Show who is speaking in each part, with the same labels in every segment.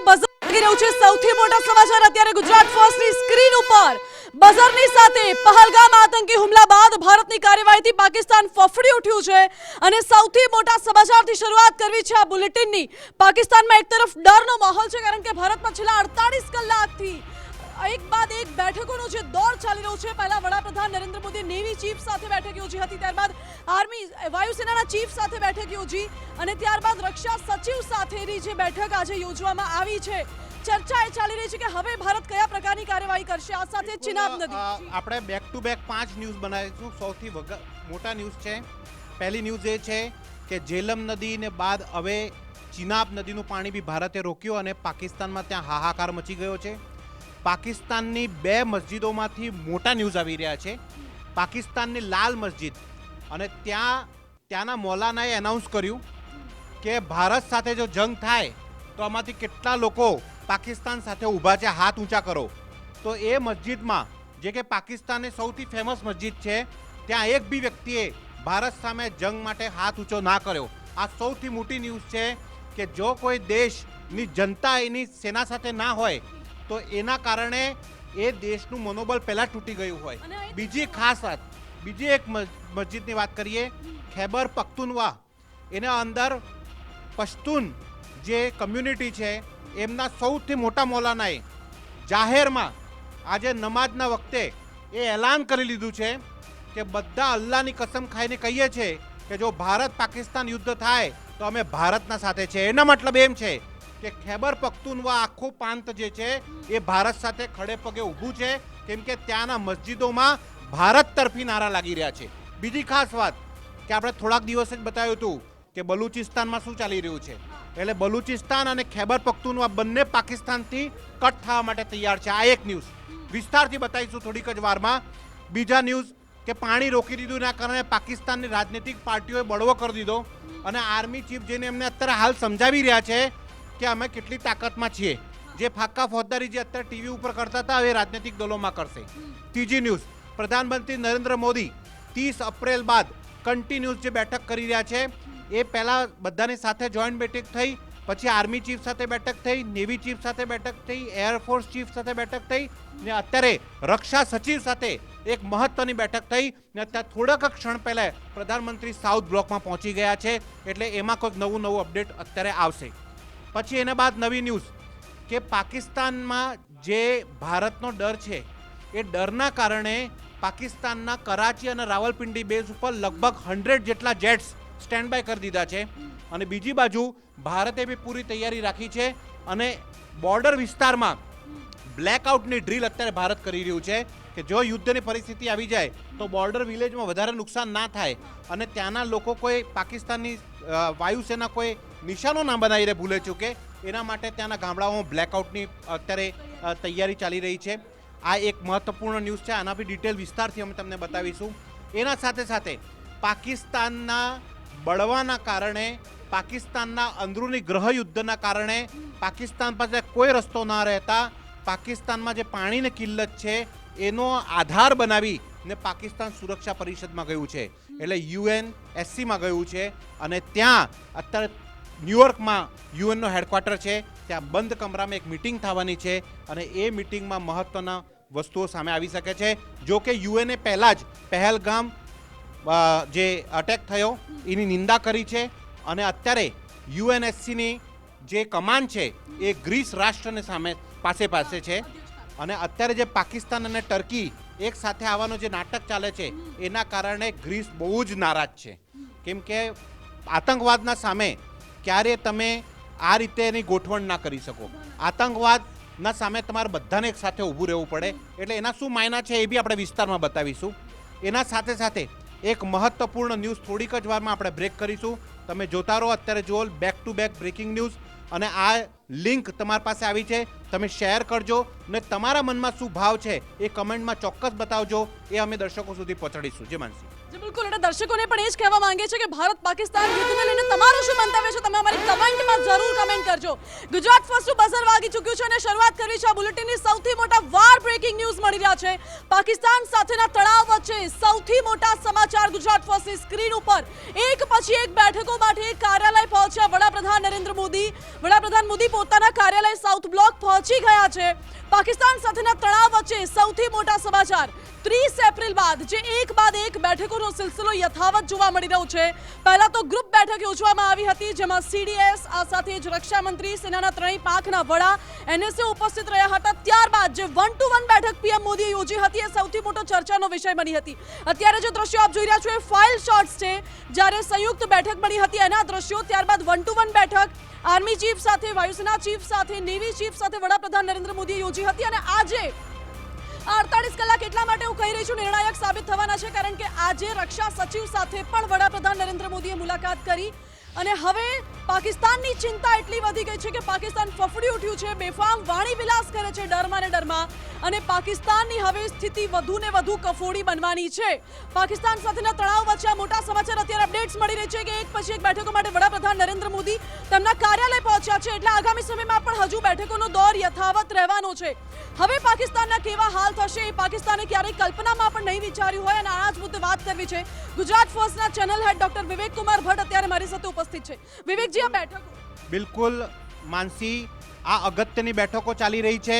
Speaker 1: Buzzer વાગી રહ્યું છે। સૌથી મોટા સમાચાર અત્યારે ગુજરાત ફર્સ્ટની સ્ક્રીન ઉપર બઝરની સાથે પહલગામ આતંકી હુમલા બાદ ભારતની કાર્યવાહીથી પાકિસ્તાન ફફડી ઉઠ્યું છે અને સૌથી મોટા સમાચારથી શરૂઆત કરવી છે આ બુલેટિનની। પાકિસ્તાનમાં એક તરફ ડરનો માહોલ છે કારણ કે ભારતમાં છેલ્લા 48 કલાકથી એક બાદ એક બેઠકોનો જે દોર ચાલી રહ્યો છે। પહેલા વડાપ્રધાન નરેન્દ્ર મોદી નેવી ચીફ સાથે બેઠક યોજી હતી, ત્યારબાદ આર્મી વાયુસેનાના ચીફ સાથે બેઠક યોજી અને ત્યારબાદ રક્ષા સચિવ સાથેની જે બેઠક આજે યોજવામાં આવી છે। ચર્ચા એ ચાલી રહી છે કે હવે ભારત કયા પ્રકારની કાર્યવાહી કરશે। આ સાથે ચિનાબ નદી
Speaker 2: આપણે બેક ટુ બેક 5 ન્યૂઝ બનાવીશું। સૌથી મોટા ન્યૂઝ છે, પહેલી ન્યૂઝ એ છે કે જેલમ નદીને બાદ હવે ચિનાબ નદીનું પાણી બી ભારતે રોક્યું અને પાકિસ્તાનમાં ત્યાં હાહાકાર મચી ગયો છે। પાકિસ્તાનની 2 મસ્જિદોમાંથી મોટા ન્યૂઝ આવી રહ્યા છે। પાકિસ્તાનની લાલ મસ્જિદ અને ત્યાંના મૌલાનાએ એનાઉન્સ કર્યું કે ભારત સાથે જો જંગ થાય તો આમાંથી કેટલા લોકો પાકિસ્તાન સાથે ઊભા છે, હાથ ઊંચા કરો। તો એ મસ્જિદમાં જે કે પાકિસ્તાનની સૌથી ફેમસ મસ્જિદ છે, ત્યાં એક બી વ્યક્તિએ ભારત સામે જંગ માટે હાથ ઊંચો ના કર્યો। આ સૌથી મોટી ન્યૂઝ છે કે જો કોઈ દેશની જનતા એની સેના સાથે ના હોય તો એના કારણે એ દેશનું મનોબળ પહેલાં તૂટી ગયું હોય। બીજી ખાસ વાત, બીજી એક મસ્જિદની વાત કરીએ, ખૈબર પખ્તુનવા, એના અંદર પશ્તુન જે કમ્યુનિટી છે એમના સૌથી મોટા મૌલાનાએ જાહેરમાં આજે નમાઝના વખતે એ એલાન કરી લીધું છે કે બધા અલ્લાહની કસમ ખાઈને કહીએ છીએ કે જો ભારત પાકિસ્તાન યુદ્ધ થાય તો અમે ભારતના સાથે છે। એનો મતલબ એમ છે કે ખૈબર પખ્તુનવા આખું પ્રાંત જે છે એ ભારત સાથે ખડે પગે ઊભું છે, કેમ કે ત્યાંના મસ્જિદોમાં ભારત તરફી નારા લાગી રહ્યા છે। બીજી ખાસ વાત કે આપણે થોડાક દિવસ જ બતાવ્યું હતું કે બલુચિસ્તાનમાં શું ચાલી રહ્યું છે, એટલે બલુચિસ્તાન અને ખૈબર પખ્તુનવા બંને પાકિસ્તાનથી કટ થવા માટે તૈયાર છે। આ એક ન્યૂઝ વિસ્તારથી બતાવીશું થોડીક જ વારમાં। બીજા ન્યૂઝ કે પાણી રોકી દીધું એના કારણે પાકિસ્તાનની રાજનૈતિક પાર્ટીઓએ બળવો કરી દીધો અને આર્મી ચીફ જઈને એમને અત્યારે હાલ સમજાવી રહ્યા છે કે અમે કેટલી તાકાતમાં છીએ। જે ફાકા ફોજદારી જે અત્યારે ટીવી ઉપર કરતા હતા હવે રાજનૈતિક દળોમાં કરશે। ત્રીજી ન્યૂઝ, પ્રધાનમંત્રી નરેન્દ્ર મોદી 30 એપ્રિલ બાદ કન્ટિન્યુઅસ જે બેઠક કરી રહ્યા છે, એ પહેલાં બધાની સાથે જોઈન્ટ બેઠક થઈ, પછી આર્મી ચીફ સાથે બેઠક થઈ, નેવી ચીફ સાથે બેઠક થઈ, એરફોર્સ ચીફ સાથે બેઠક થઈ ને અત્યારે રક્ષા સચિવ સાથે એક મહત્વની બેઠક થઈ ને અત્યારે થોડાક ક્ષણ પહેલાં પ્રધાનમંત્રી સાઉથ બ્લોકમાં પહોંચી ગયા છે, એટલે એમાં કોઈક નવું અપડેટ અત્યારે આવશે। પછી એના બાદ નવી ન્યૂઝ કે પાકિસ્તાનમાં જે ભારતનો ડર છે એ ડરના કારણે પાકિસ્તાનના કરાચી અને રાવલપિંડી બેઝ ઉપર લગભગ 100 જેટલા જેટ્સ સ્ટેન્ડ બાય કરી દીધા છે અને બીજી બાજુ ભારતે બી પૂરી તૈયારી રાખી છે અને બોર્ડર વિસ્તારમાં બ્લેકઆઉટની ડ્રીલ અત્યારે ભારત કરી રહ્યું છે કે જો યુદ્ધની પરિસ્થિતિ આવી જાય તો બોર્ડર વિલેજમાં વધારે નુકસાન ના થાય અને ત્યાંના લોકો કોઈ પાકિસ્તાનની વાયુસેના કોઈ નિશાનો ના બનાવીને ભૂલે ચૂકે, એના માટે ત્યાંના ગામડાઓમાં બ્લેકઆઉટની અત્યારે તૈયારી ચાલી રહી છે। આ એક મહત્વપૂર્ણ ન્યૂઝ છે, આના બી ડિટેલ વિસ્તારથી અમે તમને બતાવીશું। એના સાથે સાથે પાકિસ્તાનના બળવાના કારણે, પાકિસ્તાનના અંદરૂની ગૃહયુદ્ધના કારણે પાકિસ્તાન પાસે કોઈ રસ્તો ના રહેતા પાકિસ્તાનમાં જે પાણીની કિલ્લત છે એનો આધાર બનાવી ને પાકિસ્તાન સુરક્ષા પરિષદમાં ગયું છે, એટલે UNSCમાં ગયું છે અને ત્યાં અત્યારે ન્યુયોર્કમાં યુએનનો હેડક્વાર્ટર છે, ત્યાં બંધ કમરામાં એક મિટિંગ થવાની છે અને એ મિટિંગમાં મહત્વના વસ્તુઓ સામે આવી શકે છે। જો કે યુએનએ પહેલાં જ પહેલગામ જે અટેક થયો એની નિંદા કરી છે અને અત્યારે UNSCની જે કમાન છે એ ગ્રીસ રાષ્ટ્રની સામે પાસે છે અને અત્યારે જે પાકિસ્તાન અને ટર્કી એક સાથે આવવાનો જે નાટક ચાલે છે એના કારણે ગ્રીસ બહુ જ નારાજ છે, કેમ કે આતંકવાદના સામે ક્યારે તમે આ રીતે એની ગોઠવણ ના કરી શકો। આતંકવાદના સામે તમારે બધાને એક સાથે ઊભું રહેવું પડે, એટલે એના શું માયના છે એ બી આપણે વિસ્તારમાં બતાવીશું। એના સાથે સાથે એક મહત્વપૂર્ણ ન્યૂઝ થોડીક જ વારમાં આપણે બ્રેક કરીશું। તમે જોતા રહો, અત્યારે જુઓ back to back breaking news અને આ લિંક તમારી પાસે આવી છે, તમે શેર કરજો ને તમારા મનમાં શું ભાવ છે એ કમેન્ટમાં ચોક્કસ બતાવજો, એ અમે દર્શકો સુધી પહોંચાડીશું। જય માનસી।
Speaker 1: જી બિલકુલ, એટલે દર્શકોને પણ એ જ કહેવા માંગે છે કે ભારત પાકિસ્તાન યુદ્ધને લઈને તમારું શું મંતવ્ય છે તમે અમારી કમેન્ટમાં જરૂર કમેન્ટ કરજો. ગુજરાત ફર્સ્ટનું બઝર વાગી ચૂક્યું છે અને શરૂઆત કરવી છે આ બુલેટિનની સૌથી મોટા વાર બ્રેકિંગ ન્યૂઝ મળી રહ્યા છે. પાકિસ્તાન સાથેના તણાવ વચ્ચે સૌથી મોટા સમાચાર ગુજરાત ફર્સ્ટની સ્ક્રીન ઉપર એક પછી એક બેઠકો માટે કાર્યાલય પહોંચ્યા વડાપ્રધાન નરેન્દ્ર મોદી. વડાપ્રધાન મોદી પોતાના કાર્યાલય સાઉથ બ્લોક પહોંચી ગયા છે. પાકિસ્તાન સાથેના તણાવ વચ્ચે સૌથી મોટા સમાચાર 30 એપ્રિલ બાદ જે એક બાદ એક બેઠકોનો સિલસિલો યથાવત જોવા મળી રહ્યો છે. પહેલા તો ગ્રુપ બેઠક યોજવામાં આવી હતી જેમાં CDS આ સાથે જ રક્ષા મંત્રી સેનાના ત્રણેય પાંખના વડા NSA ઉપસ્થિત રહ્યા હતા. ત્યારબાદ જે 1-to-1 બેઠક PM મોદીએ યોજી હતી એ સૌથી મોટો ચર્ચાનો વિષય બની હતી. અત્યારે જે દ્રશ્યો આપ જોઈ રહ્યા છો એ ફાઇલ શોટ્સ છે જ્યારે સંયુક્ત બેઠક બની હતી એના દ્રશ્યો. ત્યારબાદ 1-to-1 બેઠક આર્મી ચીફ સાથે, વાયુસેના ચીફ સાથે, નેવી ચીફ સાથે વડાપ્રધાન નરેન્દ્ર મોદીએ યોજી હતી અને આજે 48 કલાક એટલા માટે હું કહી રહી છું નિર્ણાયક સાબિત થવાના છે કારણ કે આજે રક્ષા સચિવ સાથે પણ વડાપ્રધાન નરેન્દ્ર મોદીએ મુલાકાત કરી અને હવે પાકિસ્તાનની ચિંતા એટલી વધી ગઈ છે કે પાકિસ્તાન ફફડી ઉઠ્યું છે, બેફામ વાણી વિલાસ કરે છે ડરમાં ને ડરમાં અને પાકિસ્તાનની હવે સ્થિતિ વધુ ને વધુ કફોડી બનવાની છે. પાકિસ્તાન સાથેના તણાવ વચ્ચે આ મોટા સમાચાર અત્યારે અપડેટ્સ મળી રહી છે કે એક પછી એક બેઠકો માટે વડાપ્રધાન નરેન્દ્ર મોદી તેમના કાર્યાલય પહોંચ્યા છે એટલે આગામી સમયમાં પણ હજુ બેઠકોનો દોર યથાવત રહેવાનો છે. હવે પાકિસ્તાનના કેવા હાલ થશે એ પાકિસ્તાને ક્યારેય કલ્પનામાં પણ નહીં વિચાર્યું હોય અને આ જ મુદ્દે વાત કરવી છે. ગુજરાત ફર્સ્ટના ચેનલ હેડ ડોક્ટર વિવેક કુમાર ભટ્ટ અત્યારે મારી સાથે ઉપસ્થિત છે. વિવેકજી, આ બેઠકો
Speaker 2: બિલકુલ માનસી, આ અગત્યની બેઠકો ચાલી રહી છે.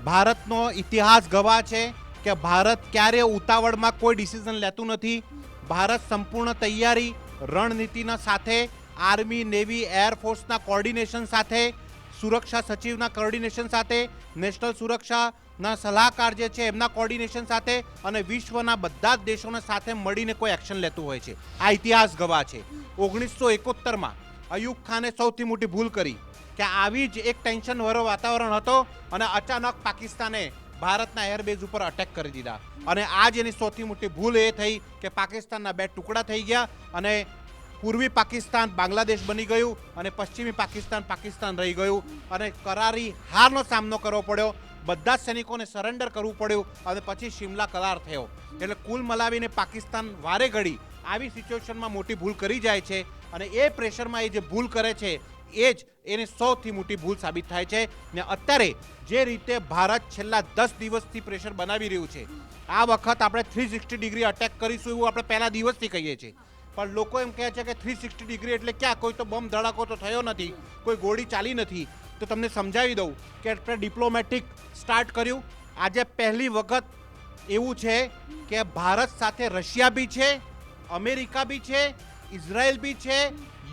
Speaker 2: ભારતનો ઇતિહાસ ગવાહ છે કે ભારત ક્યારે ઉતાવળમાં કોઈ ડિસિઝન લેતું નથી. ભારત સંપૂર્ણ તૈયારી રણનીતિના સાથે, આર્મી, નેવી, એરફોર્સના કોર્ડિનેશન સાથે, સુરક્ષા સચિવના કોર્ડિનેશન સાથે, નેશનલ સુરક્ષાના સલાહકાર જે છે એમના કોર્ડિનેશન સાથે અને વિશ્વના બધા જ દેશોને સાથે મળીને કોઈ એક્શન લેતું હોય છે. આ ઇતિહાસ ગવાહ છે. 1971માં અયુબ ખાને સૌથી મોટી ભૂલ કરી કે આવી જ એક ટેન્શન વાળો વાતાવરણ હતો અને અચાનક પાકિસ્તાને ભારતના એરબેઝ ઉપર અટેક કરી દીધા અને આજ એની સૌથી મોટી ભૂલ એ થઈ કે પાકિસ્તાનના બે ટુકડા થઈ ગયા અને પૂર્વી પાકિસ્તાન બાંગ્લાદેશ બની ગયું અને પશ્ચિમી પાકિસ્તાન પાકિસ્તાન રહી ગયું અને કરારી હારનો સામનો કરવો પડ્યો. બધા જ સૈનિકોને સરેન્ડર કરવું પડ્યું અને પછી શિમલા કરાર થયો. એટલે કુલ મલાવીને પાકિસ્તાન વારે ઘડી આવી સિચ્યુએશનમાં મોટી ભૂલ કરી જાય છે અને એ પ્રેશરમાં એ જે ભૂલ કરે છે એ જ એની સૌથી મોટી ભૂલ સાબિત થાય છે. ને અત્યારે જે રીતે ભારત છેલ્લા 10 દિવસથી પ્રેશર બનાવી રહ્યું છે, આ વખત આપણે 360 ડિગ્રી અટેક કરીશું એવું આપણે પહેલા દિવસથી કહીએ છીએ, પણ લોકો એમ કહે છે કે 360 ડિગ્રી એટલે ક્યાં, કોઈ તો બોમ્બ ધડાકો તો થયો નથી, કોઈ ગોળી ચાલી નથી. તો તમને સમજાવી દઉં કે આપણે ડિપ્લોમેટિક સ્ટાર્ટ કર્યું. આજે પહેલી વખત એવું છે કે ભારત સાથે રશિયા બી છે, અમેરિકા બી છે, ઇઝરાયલ બી છે,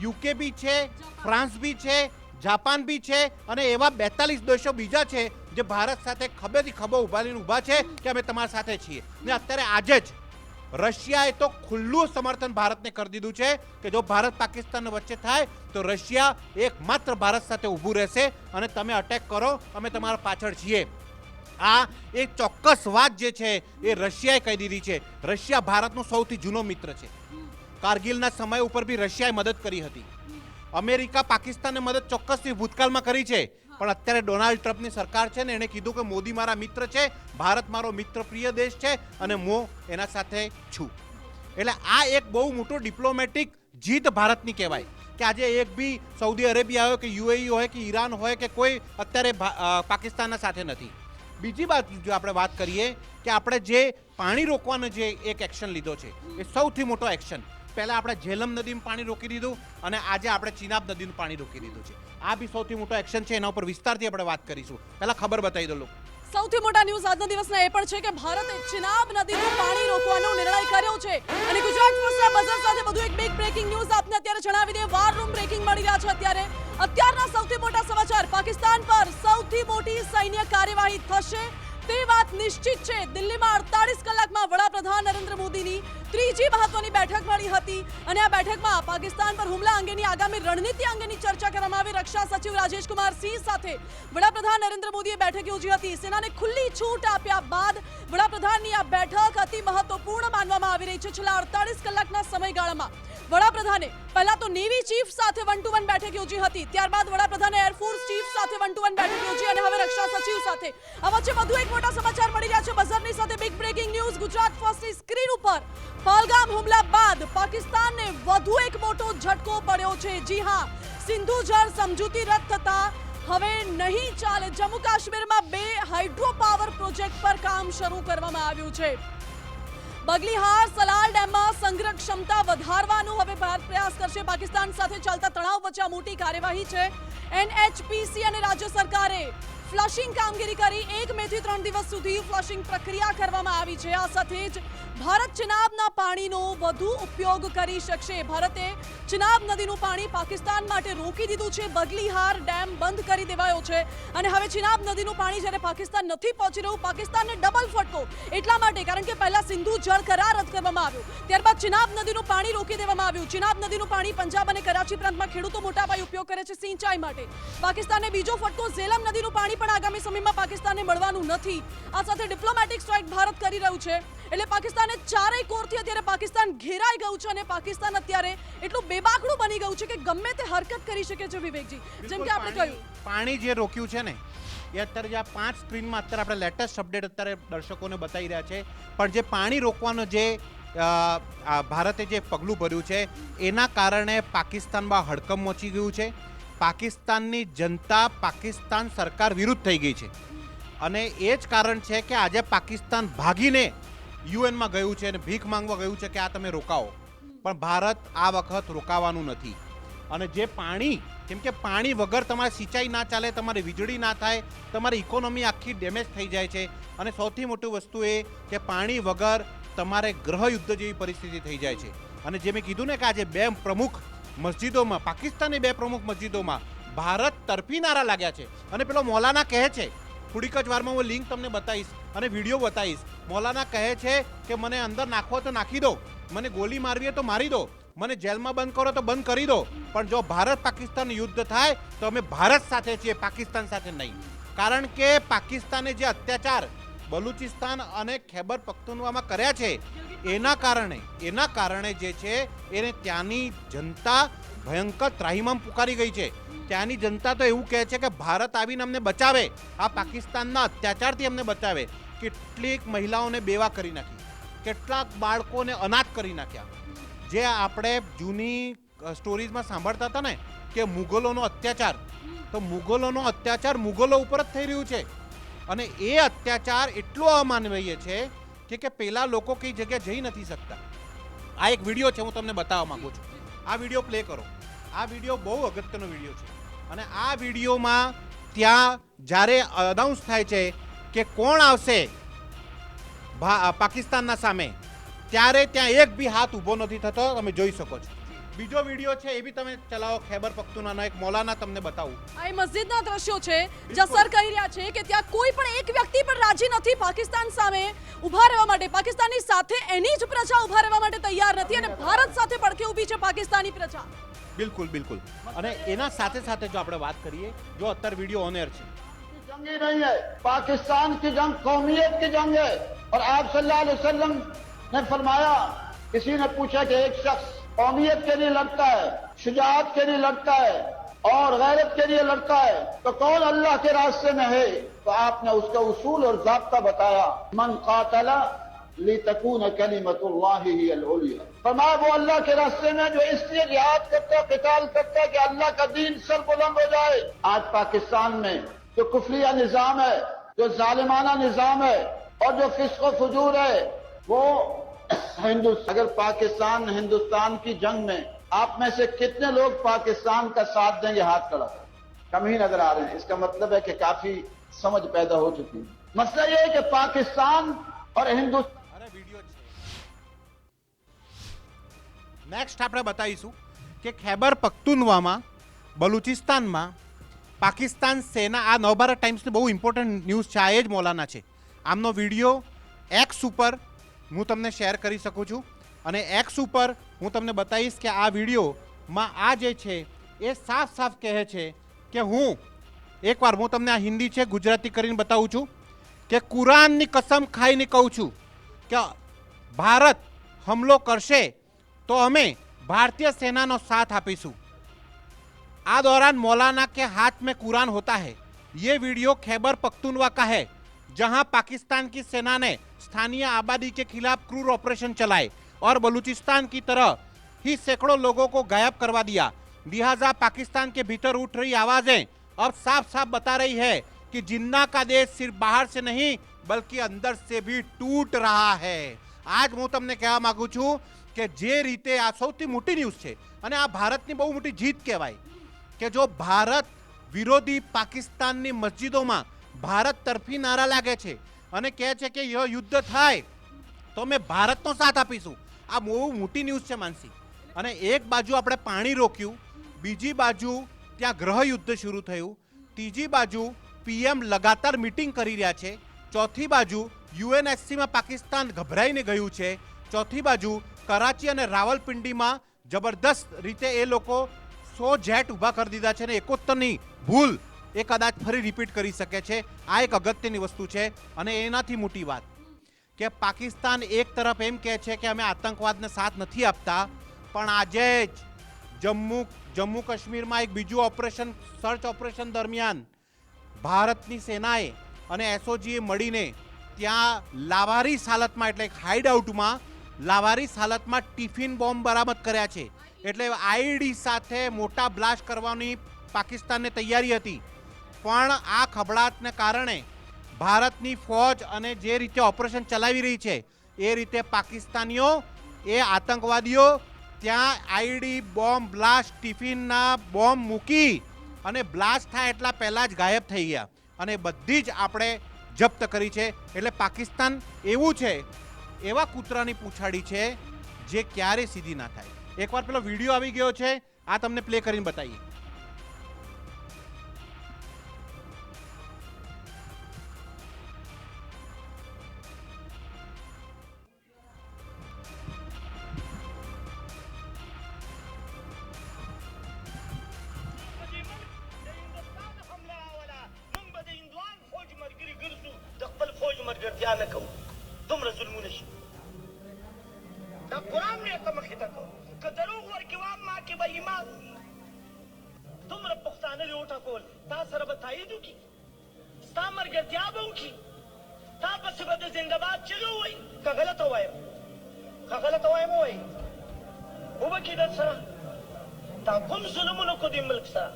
Speaker 2: UK બી છે, ફ્રાન્સ બી છે, જાપાન બી છે અને એવા 42 દેશો બીજા છે જે ભારત સાથે ખભેથી ખભો ઊભા છે કે અમે તમારા સાથે છીએ. ને અત્યારે આજે જ રશિયાએ તો ખુલ્લું સમર્થન ભારતને કરી દીધું છે કે જો ભારત પાકિસ્તાન વચ્ચે થાય તો રશિયા એકમાત્ર ભારત સાથે ઊભું રહેશે અને તમે અટેક કરો, અમે તમારા પાછળ છીએ. આ એક ચોક્કસ વાત જે છે એ રશિયાએ કહી દીધી છે. રશિયા ભારતનો સૌથી જૂનો મિત્ર છે. કારગિલના સમય ઉપર બી રશિયાએ મદદ કરી હતી. અમેરિકા પાકિસ્તાનને મદદ ચોક્કસથી ભૂતકાળમાં કરી છે, પણ અત્યારે ડોનાલ્ડ ટ્રમ્પની સરકાર છે ને એણે કીધું કે મોદી મારા મિત્ર છે, ભારત મારો મિત્ર પ્રિય દેશ છે અને હું એના સાથે છું. એટલે આ એક બહુ મોટો ડિપ્લોમેટિક જીત ભારતની કહેવાય કે આજે એક બી સૌદી અરેબિયા હોય કે UAE હોય કે ઈરાન હોય કે કોઈ અત્યારે પાકિસ્તાનના સાથે નથી. બીજી વાત જો આપણે વાત કરીએ કે આપણે જે પાણી રોકવાનો જે એક એક્શન લીધો છે એ સૌથી મોટો એક્શન. પહેલા આપણે ઝેલમ નદીમાં પાણી રોકી દીધું અને આજે આપણે ચિનાબ નદીનું પાણી રોકી દીધું છે. આ બી સૌથી મોટો એક્શન છે, એના ઉપર વિસ્તારથી આપણે વાત કરીશું. પહેલા ખબર બતાવી દો લોકો.
Speaker 1: સૌથી મોટા ન્યૂઝ આજના દિવસના એ પણ છે કે ભારતે ચિનાબ નદીનું પાણી રોકવાનો નિર્ણય કર્યો છે અને ગુજરાત ફર્સ્ટના બઝર સાથે વધુ એક બિગ બ્રેકિંગ ન્યૂઝ આપને અત્યારે જણાવી દે. વાર રૂમ બ્રેકિંગ મળી રહ્યા છે અત્યારના સૌથી મોટા સમાચાર. પાકિસ્તાન પર સૌથી મોટી સૈન્ય કાર્યવાહી થશે તે વાત નિશ્ચિત છે. દિલ્હીમાં 48 કલાકમાં વડાપ્રધાન નરેન્દ્ર મોદીની ત્રીજી મહત્વની બેઠક મળી હતી અને આ બેઠકમાં પાકિસ્તાન પર હુમલા અંગેની આગામી રણનીતિ અંગેની ચર્ચા કરવામાં આવી. રક્ષા સચિવ રાજેશ કુમાર સિંહ સાથે વડાપ્રધાન નરેન્દ્ર મોદીએ બેઠક યોજી હતી. સેનાને ખુલ્લી છૂટ આપ્યા બાદ વડાપ્રધાનની આ બેઠક અતિ મહત્વપૂર્ણ માનવામાં આવી રહી છે. છેલ્લા 48 કલાકના સમયગાળામાં વડાપ્રધાને પહેલા તો નેવી ચીફ સાથે 1-to-1 બેઠક યોજી હતી, ત્યારબાદ વડાપ્રધાને એરફોર્સ ચીફ સાથે 1-to-1 બેઠક યોજી અને હવે રક્ષા સચિવ સાથે. આ વચ્ચે વધુ એક મોટા સમાચાર મળી રહ્યા છે બઝરની સાથે. બિગ બ્રેકિંગ ન્યૂઝ ગુજરાત ફર્સ્ટની સ્ક્રીન ઉપર પહલગામ હુમલા બાદ પાકિસ્તાનને વધુ એક મોટો ઝટકો પડ્યો છે. જી હા, સિંધુ જળ સમજૂતી રદ થતા હવે નહીં ચાલે. જમ્મુ કાશ્મીરમાં 2 હાઇડ્રો પાવર પ્રોજેક્ટ પર કામ શરૂ કરવામાં આવ્યું છે. બગલીહાર સલાલ ડેમમાં સંગ્રહ ક્ષમતા વધારવાનું હવે ભારત પ્રયાસ કરશે. પાકિસ્તાન સાથે ચાલતા તણાવ વચ્ચે મોટી કાર્યવાહી છે. NHPC અને રાજ્ય સરકારે ફ્લશિંગ કામગીરી કરી. 1 મેથી 3 દિવસ સુધી ફ્લશિંગ પ્રક્રિયા કરવામાં આવી છે. આ સાથે જ ભારત ચિનાબના પાણીનો વધુ ઉપયોગ કરી શકશે. ભારતે ચિનાબ નદીનું પાણી પાકિસ્તાન માટે રોકી દીધું છે. બગલીહાર ડેમ બંધ કરી દેવાયો છે અને હવે ચિનાબ નદીનું પાણી જ્યારે પાકિસ્તાન નથી પહોંચી રહ્યું, પાકિસ્તાનને ડબલ ફટકો. એટલા માટે કારણ કે પહેલા સિંધુ જળ કરાર રદ કરવામાં આવ્યો, ત્યારબાદ ચિનાબ નદીનું પાણી રોકી દેવામાં આવ્યું. ચિનાબ નદીનું પાણી પંજાબ અને કરાચી પ્રાંતમાં ખેડૂતો મોટા પાયે ઉપયોગ કરે છે સિંચાઈ માટે. પાકિસ્તાનને બીજો ફટકો ઝેલમ નદીનું પાણી પણ આગામી સમયમાં પાકિસ્તાનને મળવાનું નથી. આ સાથે ડિપ્લોમેટિક સ્ટ્રાઇક ભારત કરી રહ્યું છે. એટલે પાકિસ્તાને ચારેય કોરથી અત્યારે પાકિસ્તાન ઘેરાઈ ગયું છે અને પાકિસ્તાન અત્યારે એટલું બેબાકડું બની ગયું છે કે ગમે તે હરકત કરી શકે છે. વિવેકજી, જેમ કે આપણે કહ્યું,
Speaker 2: પાણી જે રોક્યું છે ને એ અત્યારે જે આ 5 સ્ક્રીનમાં અત્યારે આપણે લેટેસ્ટ અપડેટ અત્યારે દર્શકોને બતાવી રહ્યા છે. પણ જે પાણી રોકવાનું જે ભારતે જે પગલું ભર્યું છે એના કારણે પાકિસ્તાનમાં હડકંપ મચી ગયું છે. પાકિસ્તાનની જનતા પાકિસ્તાન સરકાર વિરુદ્ધ થઈ ગઈ છે અને એ જ કારણ છે કે આજે પાકિસ્તાન ભાગીને યુએનમાં ગયું છે અને ભીખ માંગવા ગયું છે કે આ તમે રોકાવો. પણ ભારત આ વખત રોકાવાનું નથી. અને જે પાણી, કેમ કે પાણી વગર તમારે સિંચાઈ ના ચાલે, તમારી વીજળી ના થાય, તમારી ઇકોનોમી આખી ડેમેજ થઈ જાય છે. અને સૌથી મોટી વસ્તુ એ કે પાણી વગર તમારે ગૃહયુદ્ધ જેવી પરિસ્થિતિ થઈ જાય છે. અને જે મેં કીધું ને કે આજે 2 પ્રમુખ મસ્જિદોમાં, પાકિસ્તાની 2 પ્રમુખ મસ્જિદોમાં ભારત તરફી નારા લાગ્યા છે. અને પેલો મૌલાના કહે છે, થોડીક જ વારમાં હું લિંક તમને બતાવીશ અને વિડીયો બતાવીશ, મૌલાના કહે છે કે મને અંદર નાખવો તો નાખી દો, મને ગોલી મારવી હોય તો મારી દો, મને જેલમાં બંધ કરો તો બંધ કરી દો, પણ જો ભારત પાકિસ્તાન યુદ્ધ થાય તો અમે ભારત સાથે છીએ, પાકિસ્તાન સાથે નહીં. કારણ કે પાકિસ્તાને જે અત્યાચાર બલુચિસ્તાન અને ખૈબર પખ્તુનવામાં કર્યા છે એના કારણે જે છે એને ત્યાંની જનતા ભયંકર ત્રાહિમામ પુકારી ગઈ છે. ત્યાંની જનતા તો એવું કહે છે કે ભારત આવીને અમને બચાવે, આ પાકિસ્તાનના અત્યાચારથી અમને બચાવે. કેટલીક મહિલાઓને બેવા કરી નાખી, કેટલાક બાળકોને અનાથ કરી નાખ્યા. જે આપણે જૂની સ્ટોરીઝમાં સાંભળતા હતા ને કે મુગલોનો અત્યાચાર, તો મુગલોનો અત્યાચાર મુગલો ઉપર જ થઈ રહ્યું છે. અને એ અત્યાચાર એટલો અમાનવીય છે કે પેલા લોકો કઈ જગ્યાએ જઈ નથી શકતા. આ એક વિડીયો છે, હું તમને બતાવવા માંગુ છું. આ વિડીયો પ્લે કરો. આ વિડીયો બહુ અગત્યનો વિડીયો છે. અને આ વિડીયોમાં ત્યાં જ્યારે અનાઉન્સ થાય છે કે કોણ આવશે પાકિસ્તાનના સામે, ત્યારે ત્યાં એક બી હાથ ઊભો નથી થતો. તમે જોઈ શકો છો. બીજો વિડીયો છે એ બી તમે ચલાવો, ખૈબર પખ્તુનખ્વાનો એક મૌલાના તમને બતાવું.
Speaker 1: આ મસ્જિદના દ્રશ્યો છે જ્યાં સર કહી રહ્યા છે કે ત્યાં કોઈ પણ એક વ્યક્તિ પણ રાજી નથી પાકિસ્તાન સામે ઊભા રહેવા માટે. પાકિસ્તાનની સાથે એની જ પ્રજા ઊભા રહેવા માટે તૈયાર નથી અને ભારત સાથે પડખે ઊભી છે પાકિસ્તાની પ્રજા.
Speaker 2: બિલકુલ બિલકુલ. અને એના સાથે સાથે જો આપણે વાત કરીએ, જો અત્યારે વિડીયો ઓન એર છે,
Speaker 3: जंग ही नहीं है, पाकिस्तान की जंग कौमियत की जंग है. और आप सल्लल्लाहु अलैहि वसल्लम ने फरमाया, किसी ने पूछा कि एक शख्स कौमियत के लिए लड़ता है, शुजाअत के लिए लड़ता है और गैरत के लिए लड़ता है, तो कौन अल्लाह के रास्ते में है? तो आपने उसका उसूल और ज़ाब्ता बताया, मन कातला लितकून कलिमतुल्लाहि हियल उलिया. फरमाया वो अल्लाह के रास्ते में जो इसलिए जिहाद करता है, क़िताल करता है कि अल्लाह का दीन सरबुलंद हो जाए. आज पाकिस्तान में जो कुफरिया निज़ाम है, जो जालिमाना निज़ाम है और जो फिस्क व फुजूर है, वो अगर पाकिस्तान हिंदुस्तान की जंग में आप में से कितने लोग पाकिस्तान का साथ देंगे? हाथ खड़ा करें. कम ही नजर आ रहे हैं. इसका मतलब है कि काफी समझ पैदा हो चुकी है. मसला ये है कि पाकिस्तान और हिंदुस्तान.
Speaker 2: નેક્સ્ટ આપણે બતાવીશું કે ખૈબર પખ્તુનખ્વામાં બલુચિસ્તાનમાં પાકિસ્તાન સેના, આ નવભારત ટાઈમ્સની બહુ ઇમ્પોર્ટન્ટ ન્યૂઝ છે, આ એ જ મૌલાના છે. આમનો વિડીયો એક્સ ઉપર હું તમને શેર કરી શકું છું અને એક્સ ઉપર હું તમને બતાવીશ કે આ વિડીયોમાં આ જે છે એ સાફ સાફ કહે છે કે હું એકવાર હું તમને આ હિન્દી છે, ગુજરાતી કરીને બતાવું છું કે કુરાનની કસમ ખાઈને કહું છું કે ભારત હમલો કરશે તો અમે भारतीय सेना साथ आपीसू। आ दौरान मौलाना के हाथ में कुरान होता है। ये वीडियो खैबर पख्तूनवा का है, जहां पाकिस्तान की सेना ने स्थानीय आबादी के खिलाफ क्रूर ऑपरेशन चलाए और बलूचिस्तान की तरह ही सैकड़ों लोगों को गायब करवा दिया। लिहाजा पाकिस्तान के भीतर उठ रही आवाजें अब साफ साफ बता रही है कि जिन्ना का देश सिर्फ बाहर से नहीं बल्कि अंदर से भी टूट रहा है। आज હું તમને કહેવા માંગુ છું કે જે રીતે આ સૌથી મોટી ન્યૂઝ છે અને આ ભારતની બહુ મોટી જીત કહેવાય કે જો ભારત વિરોધી પાકિસ્તાનની મસ્જિદોમાં ભારત તરફી નારા લાગે છે અને કહે છે કે યુદ્ધ થાય તો અમે ભારતનો સાથ આપીશું। આ બહુ મોટી ન્યૂઝ છે માનસી। અને એક બાજુ આપણે પાણી રોક્યું, બીજી બાજુ ત્યાં ગૃહ યુદ્ધ શરૂ થયું, ત્રીજી બાજુ પીએમ લગાતાર મીટિંગ કરી રહ્યા છે, ચોથી બાજુ યુએનએસસીમાં પાકિસ્તાન ગભરાઈને ગયું છે, ચોથી બાજુ કરાચી અને રાવલપિંડીમાં જબરદસ્ત રીતે એ લોકો 100 જેટ ઊભા કરી દીધા છે અને એકોતરની ભૂલ એ કદાચ ફરી રિપીટ કરી શકે છે। આ એક અગત્યની વસ્તુ છે। અને એનાથી મોટી વાત કે પાકિસ્તાન એક તરફ એમ કહે છે કે અમે આતંકવાદને સાથ નથી આપતા, પણ આજે જ જમ્મુ કાશ્મીરમાં એક બીજું ઓપરેશન, સર્ચ ઓપરેશન દરમિયાન ભારતની સેનાએ અને એસઓજીએ મળીને ત્યાં લાવારીસ હાલતમાં એટલે હાઈડ આઉટમાં લાવારીસ હાલતમાં ટિફિન બોમ્બ બરામદ કર્યા છે। એટલે આઈડી સાથે મોટા બ્લાસ્ટ કરવાની પાકિસ્તાનને તૈયારી હતી, પણ આ ખબડાટને કારણે ભારતની ફોજ અને જે રીતે ઓપરેશન ચલાવી રહી છે એ રીતે પાકિસ્તાનીઓ એ આતંકવાદીઓ ત્યાં આઈડી બોમ્બ બ્લાસ્ટ ટિફિનના બોમ્બ મૂકી અને બ્લાસ્ટ થાય એટલા પહેલાં જ ગાયબ થઈ ગયા અને બધી જ આપણે જપ્ત કરી છે। એટલે પાકિસ્તાન એવું છે, એવા કૂતરાની પૂંછાડી છે જે ક્યારે સીધી ના થાય। એકવાર પેલો વિડીયો આવી ગયો છે, આ તમને પ્લે કરીને બતાવીએ।
Speaker 4: دومره ظلمونه شي دا قرآن مې ته مخې ته کړ که دروغ ورکړي وام ما کې به ایمان دومره پښتانه دې وټکول تا سره به تایید وکړي ستا ملګرتیا به وکړي تا پسې به د زندهباد چغې ووایي که غلطه وایم ووایي وبکړي در سره تا کوم ظلمونه کو دې ملک سره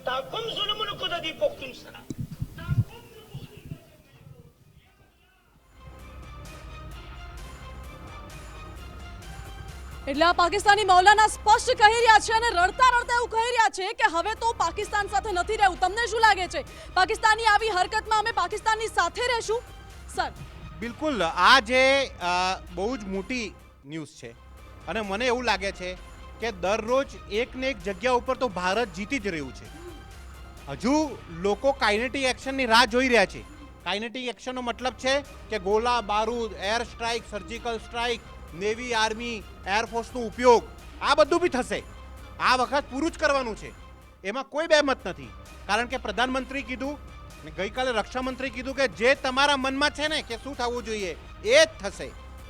Speaker 4: تا کوم ظلمونه کو د دې پښتون سره
Speaker 1: એટલે આ પાકિસ્તાની મૌલાના સ્પષ્ટ કહી રહ્યા છે અને રડતા રડતા એવું કહી રહ્યા છે કે હવે તો પાકિસ્તાન સાથે નથી રહેવું। તમને શું લાગે છે, પાકિસ્તાનની આવી હરકતમાં અમે પાકિસ્તાનની સાથે રહેશું? સર
Speaker 2: બિલકુલ, આ જે બહુ જ મોટી ન્યૂઝ છે અને મને એવું લાગે છે કે દરરોજ એક ને એક જગ્યા ઉપર તો ભારત જીતી જ રહ્યું છે। હજુ લોકો કાઇનેટિક એક્શનની રાહ જોઈ રહ્યા છે। કાઇનેટિક એક્શનનો મતલબ છે કે ગોલા બારૂદ, air strike, surgical strike, navy, army, એરફોર્સનો ઉપયોગ, આ બધું બી થશે। આ વખત પૂરું જ કરવાનું છે, એમાં કોઈ બેમત નથી। કારણ કે પ્રધાનમંત્રી કીધું ને ગઈકાલે રક્ષામંત્રી કીધું કે જે તમારા મનમાં છે ને કે શું થવું જોઈએ એ જ થશે।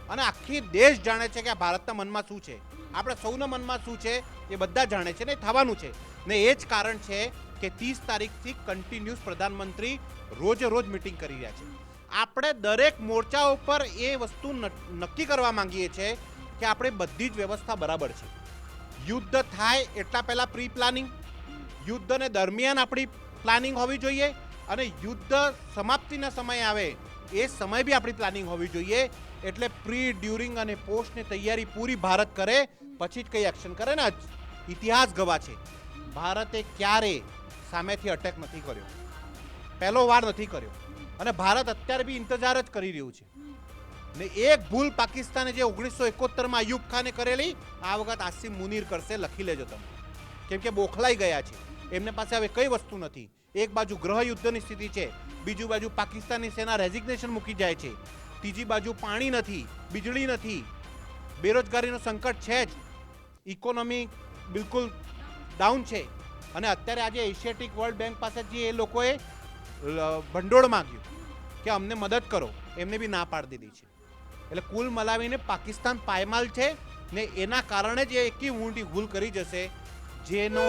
Speaker 2: અને આખી દેશ જાણે છે કે આ ભારતના મનમાં શું છે, આપણે સૌના મનમાં શું છે એ બધા જાણે છે ને થવાનું છે। ને એ જ કારણ છે કે 30 તારીખથી કન્ટિન્યુઅસ પ્રધાનમંત્રી રોજે રોજ મીટિંગ કરી રહ્યા છે। આપણે દરેક મોરચા ઉપર એ વસ્તુ નક્કી કરવા માંગીએ છીએ કે આપણે બધી જ વ્યવસ્થા બરાબર છે। યુદ્ધ થાય એટલા પહેલાં પ્રી પ્લાનિંગ, યુદ્ધને દરમિયાન આપણી પ્લાનિંગ હોવી જોઈએ અને યુદ્ધ સમાપ્તિના સમય આવે એ સમય બી આપણી પ્લાનિંગ હોવી જોઈએ। એટલે પ્રી, ડ્યુરિંગ અને પોસ્ટની તૈયારી પૂરી ભારત કરે પછી જ કંઈ એક્શન કરે ને। ઇતિહાસ ગવા છે, ભારતે ક્યારે સામેથી અટેક નથી કર્યો, પહેલો વાર નથી કર્યો અને ભારત અત્યારે બી ઇંતજાર જ કરી રહ્યું છે। ને એક ભૂલ પાકિસ્તાને જે 1971માં અયુબ ખાને કરેલી આ વખત આસિમ મુનીર કરશે, લખી લેજો તમે, કેમ કે બોખલાઈ ગયા છે, એમને પાસે હવે કઈ વસ્તુ નથી। એક બાજુ ગૃહ યુદ્ધની સ્થિતિ છે, બીજી બાજુ પાકિસ્તાનની સેના રેઝિગ્નેશન મૂકી જાય છે, ત્રીજી બાજુ પાણી નથી, વીજળી નથી, બેરોજગારીનો સંકટ છે જ, ઇકોનોમી બિલકુલ ડાઉન છે અને અત્યારે આજે એશિયાટિક વર્લ્ડ બેંક પાસે જે એ લોકોએ ભંડોળ માંગ્યું કે અમને મદદ કરો, એમને બી ના પાડી દીધી છે। એટલે કુલ મલાવીને પાકિસ્તાન પાયમાલ છે ને એના કારણે જ એ એકી મોટી ભૂલ કરી જશે જેનો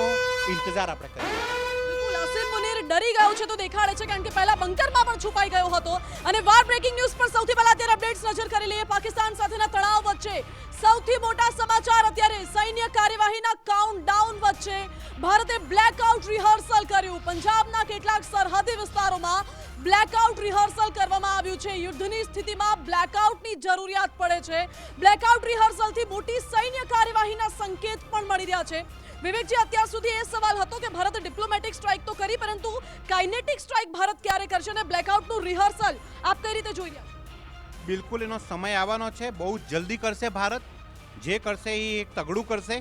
Speaker 2: ઇંતજાર આપણે કરીએ.
Speaker 1: બિલકુલ, આસિમ મુનીર ડરી ગયો છે તો દેખાડે છે, કારણ કે પહેલા બંકરમાં પણ છુપાઈ ગયો હતો. અને વાર બ્રેકિંગ ન્યૂઝ પર સૌથી પહેલા અત્યારે અપડેટ્સ નજર કરી લઈએ. પાકિસ્તાન સાથેના તણાવ વચ્ચે સૌથી મોટા સમાચાર અત્યારે સૈન્ય કાર્યવાહીના કાઉન્ટડાઉન વચ્ચે ભારતે બ્લેકઆઉટ રિહર્સલ કર્યું. પંજાબના કેટલાક સરહદી વિસ્તારોમાં બ્લેકઆઉટ રિહર્સલ કરવામાં આવ્યું છે. યુદ્ધની સ્થિતિમાં બ્લેકઆઉટની જરૂરિયાત પડે છે. બ્લેકઆઉટ રિહર્સલથી મોટી સૈન્ય કાર્યવાહીના સંકેત પણ મળી રહ્યા છે. વિવેકજી, અત્યાર સુધી એ સવાલ હતો કે ભારતે ડિપ્લોમેટિક સ્ટ્રાઇક તો કરી, પરંતુ કાઇનેટિક સ્ટ્રાઇક ભારત ક્યારે કરશે અને બ્લેકઆઉટનું રિહર્સલ આપ કઈ રીતે જોઈ રહ્યા છો?
Speaker 2: બિલકુલ એનો સમય આવવાનો છે. બહુ જલ્દી કરશે ભારત. જે કરશે એ એક તગડું કરશે.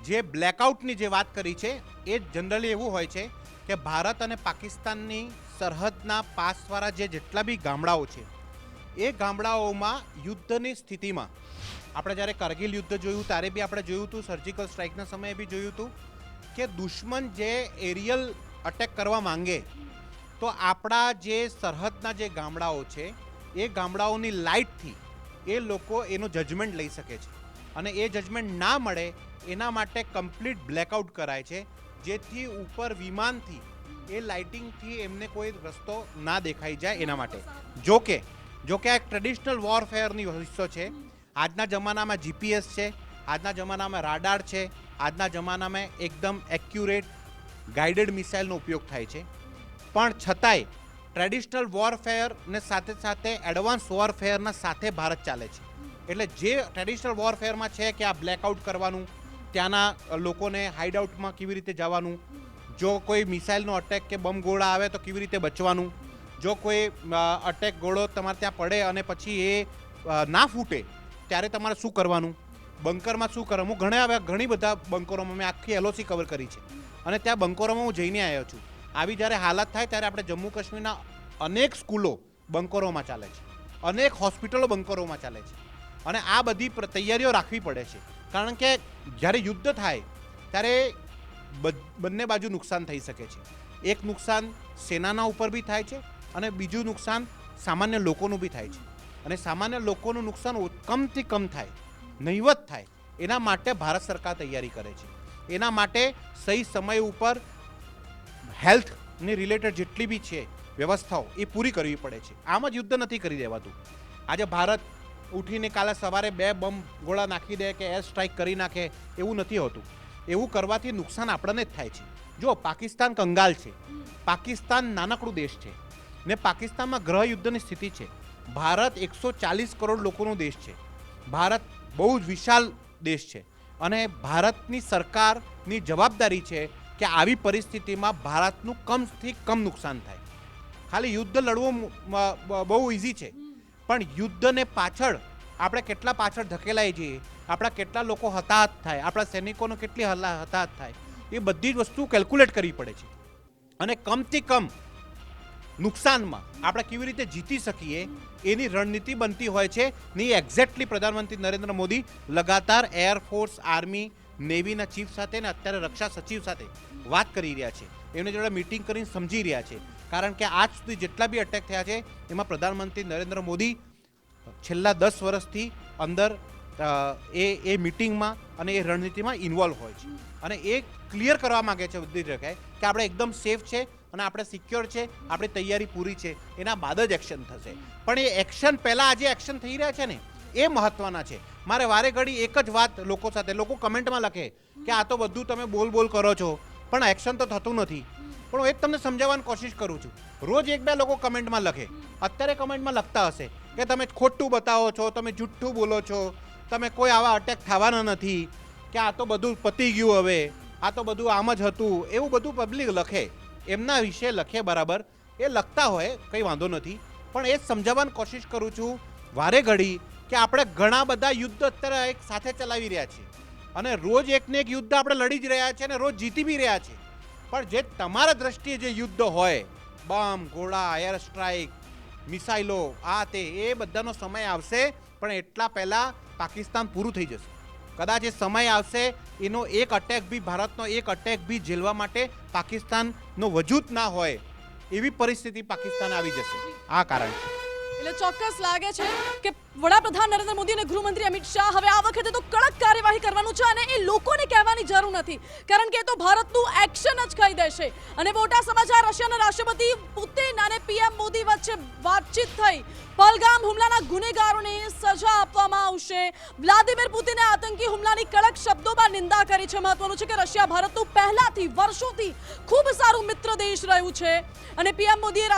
Speaker 2: જે બ્લેકઆઉટની જે વાત કરી છે એ જનરલી એવું હોય છે કે ભારત અને પાકિસ્તાનની સરહદના પાસવાળા જેટલા બી ગામડાઓ છે એ ગામડાઓમાં યુદ્ધની સ્થિતિમાં, આપણે જ્યારે કારગિલ યુદ્ધ જોયું ત્યારે બી આપણે જોયું હતું, સર્જિકલ સ્ટ્રાઇકના સમયે બી જોયું હતું કે દુશ્મન જે એરિયલ અટેક કરવા માંગે તો આપણા જે સરહદના જે ગામડાઓ છે એ ગામડાઓની લાઇટથી એ લોકો એનું જજમેન્ટ લઈ શકે છે. અને એ જજમેન્ટ ના મળે એના માટે કમ્પ્લીટ બ્લેકઆઉટ કરાય છે, જેથી ઉપર વિમાનથી એ લાઇટિંગથી એમને કોઈ રસ્તો ના દેખાઈ જાય એના માટે. જોકે આ એક ટ્રેડિશનલ વોરફેરની હિસ્સો છે. આજના જમાનામાં જીપીએસ છે, આજના જમાનામાં રાડાર છે, આજના જમાનામાં એકદમ એક્યુરેટ ગાઇડેડ મિસાઇલનો ઉપયોગ થાય છે. પણ છતાંય ટ્રેડિશનલ વોરફેરને સાથે સાથે એડવાન્સ વોરફેરના સાથે ભારત ચાલે છે. એટલે જે ટ્રેડિશનલ વોરફેરમાં છે કે આ બ્લેકઆઉટ કરવાનું, ત્યાંના લોકોને હાઇડઆઉટમાં કેવી રીતે જવાનું, જો કોઈ મિસાઇલનો અટેક કે બમ ગોળા આવે તો કેવી રીતે બચવાનું, જો કોઈ અટેક ગોળો તમારે ત્યાં પડે અને પછી એ ના ફૂટે ત્યારે તમારે શું કરવાનું, બંકરમાં શું કરવાનું. હું ઘણી બધા બંકરોમાં મેં આખી એલઓસી કવર કરી છે અને ત્યાં બંકરોમાં હું જઈને આવ્યો છું. આવી જ્યારે હાલત થાય ત્યારે આપણે જમ્મુ કાશ્મીરના અનેક સ્કૂલો બંકરોમાં ચાલે છે, અનેક હોસ્પિટલો બંકરોમાં ચાલે છે. અને આ બધી તૈયારીઓ રાખવી પડે છે, કારણ કે જ્યારે યુદ્ધ થાય ત્યારે બંને બાજુ નુકસાન થઈ શકે છે. એક નુકસાન સેનાના ઉપર બી થાય છે અને બીજું નુકસાન સામાન્ય લોકોનું બી થાય છે. અને સામાન્ય લોકોનું નુકસાન કમથી કમ થાય, નહિવત થાય, એના માટે ભારત સરકાર તૈયારી કરે છે. એના માટે સહી સમય ઉપર હેલ્થની રિલેટેડ જેટલી બી છે વ્યવસ્થાઓ એ પૂરી કરવી પડે છે. આમ જ યુદ્ધ નથી કરી દેવાતું. આજે ભારત ઉઠીને કાલે સવારે 2 બમ ગોળા નાખી દે કે એર સ્ટ્રાઇક કરી નાખે એવું નથી હોતું. એવું કરવાથી નુકસાન આપણને જ થાય છે. જો પાકિસ્તાન કંગાલ છે, પાકિસ્તાન નાનકડું દેશ છે ને પાકિસ્તાનમાં ગૃહ યુદ્ધની સ્થિતિ છે. ભારત 140 કરોડ લોકોનો દેશ છે. ભારત બહુ જ વિશાળ દેશ છે અને ભારતની સરકારની જવાબદારી છે કે આવી પરિસ્થિતિમાં ભારતનું કમથી કમ નુકસાન થાય. ખાલી યુદ્ધ લડવું બહુ ઇઝી છે, પણ યુદ્ધને પાછળ આપણે કેટલા પાછળ ધકેલાઈ જઈએ, આપણા કેટલા લોકો હતાહત થાય, આપણા સૈનિકોનો કેટલી હતાહત થાય, એ બધી જ વસ્તુ કેલ્ક્યુલેટ કરવી પડે છે. અને કમથી કમ નુકસાનમાં આપણે કેવી રીતે જીતી શકીએ એની રણનીતિ બનતી હોય છે. ને એક્ઝેક્ટલી પ્રધાનમંત્રી નરેન્દ્ર મોદી લગાતાર એરફોર્સ, આર્મી, નેવીના ચીફ સાથે ને અત્યારે રક્ષા સચિવ સાથે વાત કરી રહ્યા છે. એમની જોડે મીટિંગ કરીને સમજી રહ્યા છે. કારણ કે આજ સુધી જેટલા બી અટેક થયા છે એમાં પ્રધાનમંત્રી નરેન્દ્ર મોદી છેલ્લા 10 વર્ષથી અંદર એ મિટિંગમાં અને એ રણનીતિમાં ઇન્વોલ્વ હોય છે. અને એ ક્લિયર કરવા માગે છે બધી જગ્યાએ કે આપણે એકદમ સેફ છે અને આપણે સિક્યોર છે, આપણી તૈયારી પૂરી છે, એના બાદ જ એક્શન થશે. પણ એ એક્શન પહેલાં આજે એક્શન થઈ રહ્યા છે ને એ મહત્વના છે. મારે વારે ઘડી એક જ વાત લોકો સાથે, લોકો કમેન્ટમાં લખે કે આ તો બધું તમે બોલ કરો છો પણ એક્શન તો થતું નથી. પણ હું એ જ તમને સમજાવવાની કોશિશ કરું છું. રોજ 1-2 લોકો કમેન્ટમાં લખે, અત્યારે કમેન્ટમાં લખતા હશે કે તમે ખોટું બતાવો છો, તમે જુઠ્ઠું બોલો છો, તમે કોઈ આવા અટેક થવાના નથી, કે આ તો બધું પતી ગયું, હવે આ તો બધું આમ જ હતું, એવું બધું પબ્લિક લખે. એમના વિશે લખે, બરાબર, એ લખતા હોય, કંઈ વાંધો નથી. પણ એ જ સમજાવવાની કોશિશ કરું છું વારે ઘડી કે આપણે ઘણા બધા યુદ્ધ અત્યારે એક સાથે ચલાવી રહ્યા છીએ અને રોજ એકને એક યુદ્ધ આપણે લડી જ રહ્યા છીએ અને રોજ જીતી બી રહ્યા છીએ. પણ જે તમારા દ્રષ્ટિએ જે યુદ્ધ હોય, બમ, ગોળા, એર સ્ટ્રાઇક, મિસાઇલો, આ તે, એ બધાનો સમય આવશે. પણ એટલા પહેલાં પાકિસ્તાન પૂરું થઈ જશે. કદાચ એ સમય આવશે, એનો એક અટેક બી, ભારતનો એક અટેક બી ઝેલવા માટે પાકિસ્તાનનો વજૂદ ના હોય એવી પરિસ્થિતિ પાકિસ્તાન આવી જશે. આ કારણ છે.
Speaker 1: એટલે ચોક્કસ લાગે છે કે વડાપ્રધાન નરેન્દ્ર મોદી અને ગૃહમંત્રી અમિત શાહ હવે આ વખતે તો કડક કાર્યવાહી કરવાનું છે અને એ લોકોને કહેવાની જરૂર નથી, કારણ કે એ તો ભારતનું એક્શન જ કહી દેશે. અને મોટા સમાચાર, રશિયાના રાષ્ટ્રપતિ પુતિન અને પીએમ મોદી વચ્ચે વાતચીત થઈ. પહલગામ હુમલાના ગુનેગારોને સજા આપવામાં આવશે. વ્લાદિમીર પુતિને આતંકી હુમલાની કડક શબ્દોમાં નિંદા કરી છે. મહત્વનું છે કે રશિયા ભારતનું પહેલાથી વર્ષોથી ખૂબ સારું મિત્ર દેશ રહ્યું છે અને પીએમ મોદીએ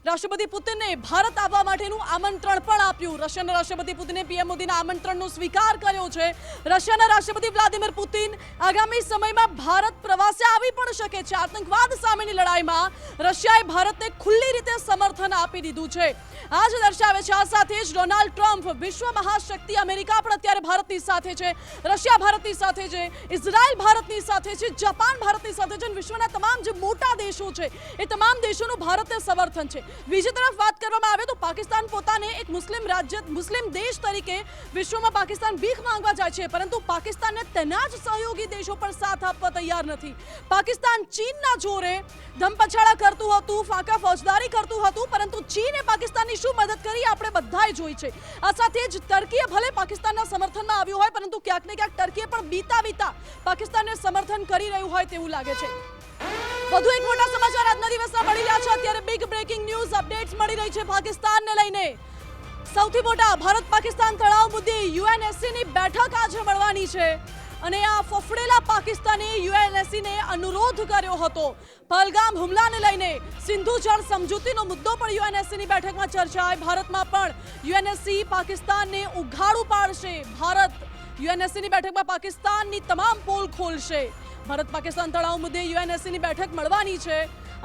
Speaker 1: રાષ્ટ્રપતિ પુતિનને ભારત આવવા માટેનું આમંત્રણ પણ આપ્યું. રશિયાના રાષ્ટ્રપતિ પુતિને પીએમ મોદીના આમંત્રણનો સ્વીકાર કર્યો છે. રશિયાના રાષ્ટ્રપતિ વ્લાદિમીર પુતિન આગામી સમયમાં ભારત પ્રવાસે આવી પણ શકે છે. આતંકવાદ સામેની લડાઈમાં રશિયાએ ભારતને ખુલ્લી રીતે સમર્થન આપી દીધું છે. આ જ દર્શાવે છે. આ સાથે જ ડોનાલ્ડ ટ્રમ્પ, વિશ્વ મહાશક્તિ અમેરિકા પણ અત્યારે ભારતની સાથે છે, રશિયા ભારતની સાથે છે, ઇઝરાયલ ભારતની સાથે છે, જાપાન ભારતની સાથે છે અને વિશ્વના તમામ જે મોટા દેશો છે એ તમામ દેશોનું ભારતને સમર્થન છે. બીજી તરફ વાત કરવામાં આવે તો પાકિસ્તાન પોતાને એક મુસ્લિમ દેશ તરીકે વિશ્વમાં પાકિસ્તાન ભીખ માંગવા જાય છે, પરંતુ પાકિસ્તાનને તેના જ સહયોગી દેશો પણ સાથ આપવા તૈયાર નથી. પાકિસ્તાન ચીનના જોરે ધમપછાડા કરતું હતું, ફાંકા ફોજદારી કરતું હતું, પરંતુ ચીને પાકિસ્તાનની શું મદદ કરી આપણે બધાએ જોઈ છે. આ સાથે જ ટર્કીએ ભલે પાકિસ્તાનના સમર્થનમાં આવ્યું હોય, પરંતુ ક્યાંક ને ક્યાંક ટર્કીએ પણ બીતા પાકિસ્તાનને સમર્થન કરી રહ્યું હોય તેવું લાગે છે. વધુ એક મોટા સમાચાર આજના દિવસના મળી રહ્યા છે. અત્યારે બિગ બ્રેકિંગ ન્યૂઝ અપડેટ્સ મળી રહી છે પાકિસ્તાનને લઈને. સૌથી મોટા ભારત પાકિસ્તાન તણાવ મુદ્દે યુએનએસસીની બેઠક આજે મળવાની છે અને આ ફફડેલા પાકિસ્તાને યુએનએસસીને અનુરોધ કર્યો હતો. પહલગામ હુમલાને લઈને સિંધુ જળ સમજૂતીનો મુદ્દો પણ યુએનએસસીની બેઠકમાં ચર્ચાય. ભારતમાં પણ યુએનએસસી પાકિસ્તાનને ઉઘાડું પાડશે. ભારત યુએનએસસીની બેઠકમાં પાકિસ્તાનની તમામ પોલ ખોલશે. ભારત પાકિસ્તાન તણાવ મુદ્દે યુએનએસસીની બેઠક મળવાની છે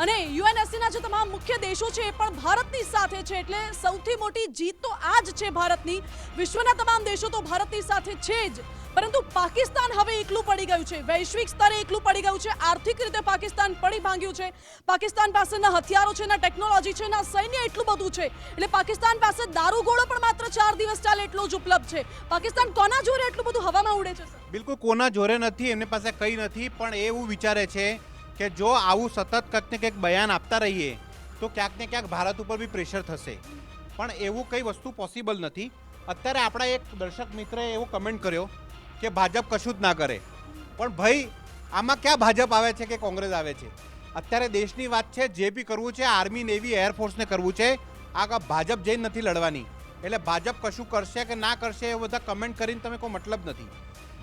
Speaker 1: અને યુએનએસસીના જે તમામ મુખ્ય દેશો છે એ પણ ભારતની સાથે છે. એટલે સૌથી મોટી જીત તો આ જ છે ભારતની. વિશ્વના તમામ દેશો તો ભારતની સાથે છે જ, પરંતુ પાકિસ્તાન હવે એકલું પડી ગયું છે. વૈશ્વિક સ્તરે એકલું પડી ગયું છે. આર્થિક રીતે પાકિસ્તાન પડી ભાંગ્યું છે. પાકિસ્તાન પાસે ના હથિયારો છે, ના ટેકનોલોજી છે, ના સૈન્ય એટલું બધું છે. એટલે પાકિસ્તાન પાસે દારૂગોળો પણ માત્ર 4 દિવસ ચાલે એટલો જ ઉપલબ્ધ છે. પાકિસ્તાન કોના જોરે એટલું બધું હવામાં ઉડે છે?
Speaker 2: બિલકુલ કોના જોરે નથી, એમની પાસે કંઈ નથી, પણ એ એવું વિચારે છે કે જો આવું સતત કંઈક ને કંઈક બયાન આપતા રહીએ તો ક્યાંક ને ક્યાંક ભારત ઉપર બી પ્રેશર થશે. પણ એવું કંઈ વસ્તુ પોસિબલ નથી. અત્યારે આપણા એક દર્શક મિત્રએ એવો કમેન્ટ કર્યો કે ભાજપ કશું જ ના કરે, પણ ભાઈ આમાં ક્યાં ભાજપ આવે છે કે કોંગ્રેસ આવે છે? અત્યારે દેશની વાત છે. જે બી કરવું છે આર્મી, નેવી, એરફોર્સને કરવું છે. આ ભાજપ જઈને નથી લડવાની. એટલે ભાજપ કશું કરશે કે ના કરશે એ બધા કમેન્ટ કરીને તમે કોઈ મતલબ નથી.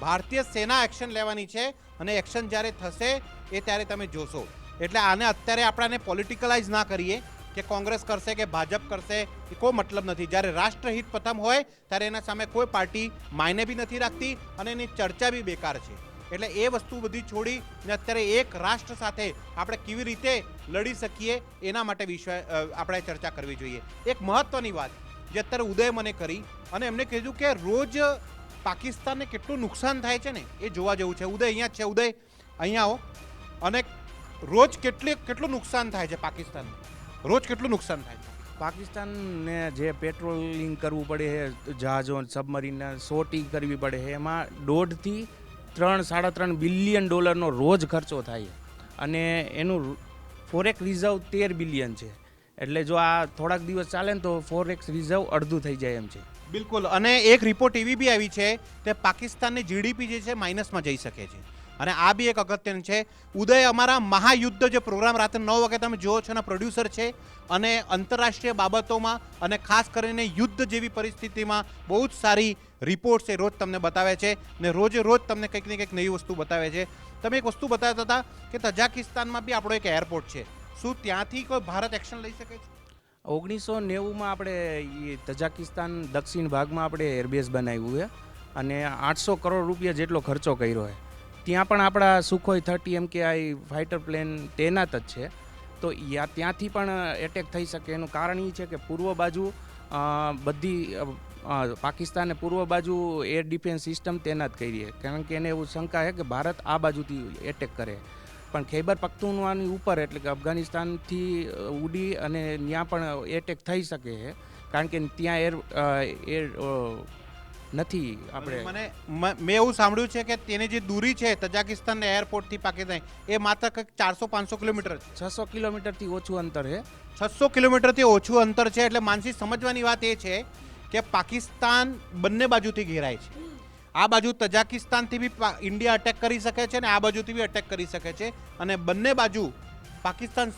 Speaker 2: ભારતીય સેના એક્શન લેવાની છે અને એક્શન જ્યારે થશે એ ત્યારે તમે જોશો. એટલે આને અત્યારે આપણાને પોલિટિકલાઇઝ ના કરીએ કે કોંગ્રેસ કરશે કે ભાજપ કરશે, એ કોઈ મતલબ નથી. જ્યારે રાષ્ટ્રહિત પ્રથમ હોય ત્યારે એના સામે કોઈ પાર્ટી માયને બી નથી રાખતી અને એની ચર્ચા બી બેકાર છે. એટલે એ વસ્તુ બધી છોડી ને અત્યારે એક રાષ્ટ્ર સાથે આપણે કેવી રીતે લડી શકીએ એના માટે આપણે ચર્ચા કરવી જોઈએ. એક મહત્વની વાત જે અત્યારે ઉદય મને કરી અને એમને કીધું કે રોજ પાકિસ્તાનને કેટલું નુકસાન થાય છે ને એ જોવા જેવું છે. ઉદય અહીંયા જ છે. ઉદય અહીંયા આવો. અને રોજ કેટલું નુકસાન થાય છે પાકિસ્તાનને? રોજ કેટલું નુકસાન થાય છે?
Speaker 5: પાકિસ્તાનને જે પેટ્રોલિંગ કરવું પડે છે, જહાજો સબમરીનને સોટી કરવી પડે છે, એમાં 1.5 થી 3-3.5 બિલિયન ડોલરનો રોજ ખર્ચો થાય અને એનું ફોરેક્સ રિઝર્વ 13 બિલિયન છે. એટલે જો આ થોડાક દિવસ ચાલે ને તો ફોરેક્સ રિઝર્વ અડધું થઈ જાય એમ છે.
Speaker 2: બિલકુલ. અને એક રિપોર્ટ એવી બી આવી છે કે પાકિસ્તાનની જીડીપી જે છે માઇનસમાં જઈ શકે છે. અને આ બી એક અગત્યનું છે. ઉદય અમારા મહાયુદ્ધ જે પ્રોગ્રામ રાત્રે 9 વાગે તમે જુઓ છો એના પ્રોડ્યુસર છે અને આંતરરાષ્ટ્રીય બાબતોમાં અને ખાસ કરીને યુદ્ધ જેવી પરિસ્થિતિમાં બહુ જ સારી રિપોર્ટ છે, રોજ તમને બતાવે છે ને રોજે રોજ તમને કંઈક ને કંઈક નવી વસ્તુ બતાવે છે. તમે એક વસ્તુ બતાવતા હતા કે તજાકિસ્તાનમાં બી આપણો એક એરપોર્ટ છે. શું ત્યાંથી કોઈ ભારત એક્શન લઈ શકે છે?
Speaker 5: 1990માં આપણે તજાકિસ્તાન દક્ષિણ ભાગમાં આપણે એરબેઝ બનાવ્યું છે અને 800 કરોડ રૂપિયા જેટલો ખર્ચો કર્યો છે. ત્યાં પણ આપણા સુખોઈ 30 MKI ફાઇટર પ્લેન તૈનાત જ છે. તો ત્યાંથી પણ એટેક થઈ શકે. એનું કારણ એ છે કે પૂર્વ બાજુ બધી પાકિસ્તાને પૂર્વ બાજુ એર ડિફેન્સ સિસ્ટમ તૈનાત કરી છે, કારણ કે એને એવું શંકા છે કે ભારત આ બાજુથી એટેક કરે. પણ ખૈબર પખ્તુનવાની ઉપર એટલે કે અફઘાનિસ્તાનથી ઉડી અને ત્યાં પણ એટેક થઈ શકે છે, કારણ કે ત્યાં નથી આપણે.
Speaker 2: મેં એવું સાંભળ્યું છે કે તેની જે દૂરી છે તજાકિસ્તાન એરપોર્ટથી પાકિસ્તાન એ માત્ર કંઈક 400-500 કિલોમીટર છે.
Speaker 5: 600 કિલોમીટરથી ઓછું અંતર છે.
Speaker 2: 600 કિલોમીટરથી ઓછું અંતર છે. એટલે માનસી સમજવાની વાત એ છે કે પાકિસ્તાન બંને બાજુથી ઘેરાય છે. આ બાજુ તજાકિસ્તાનથી બી ઇન્ડિયા અટેક કરી શકે છે અને આ બાજુથી બી અટેક કરી શકે છે અને બંને બાજુ પાકિસ્તાન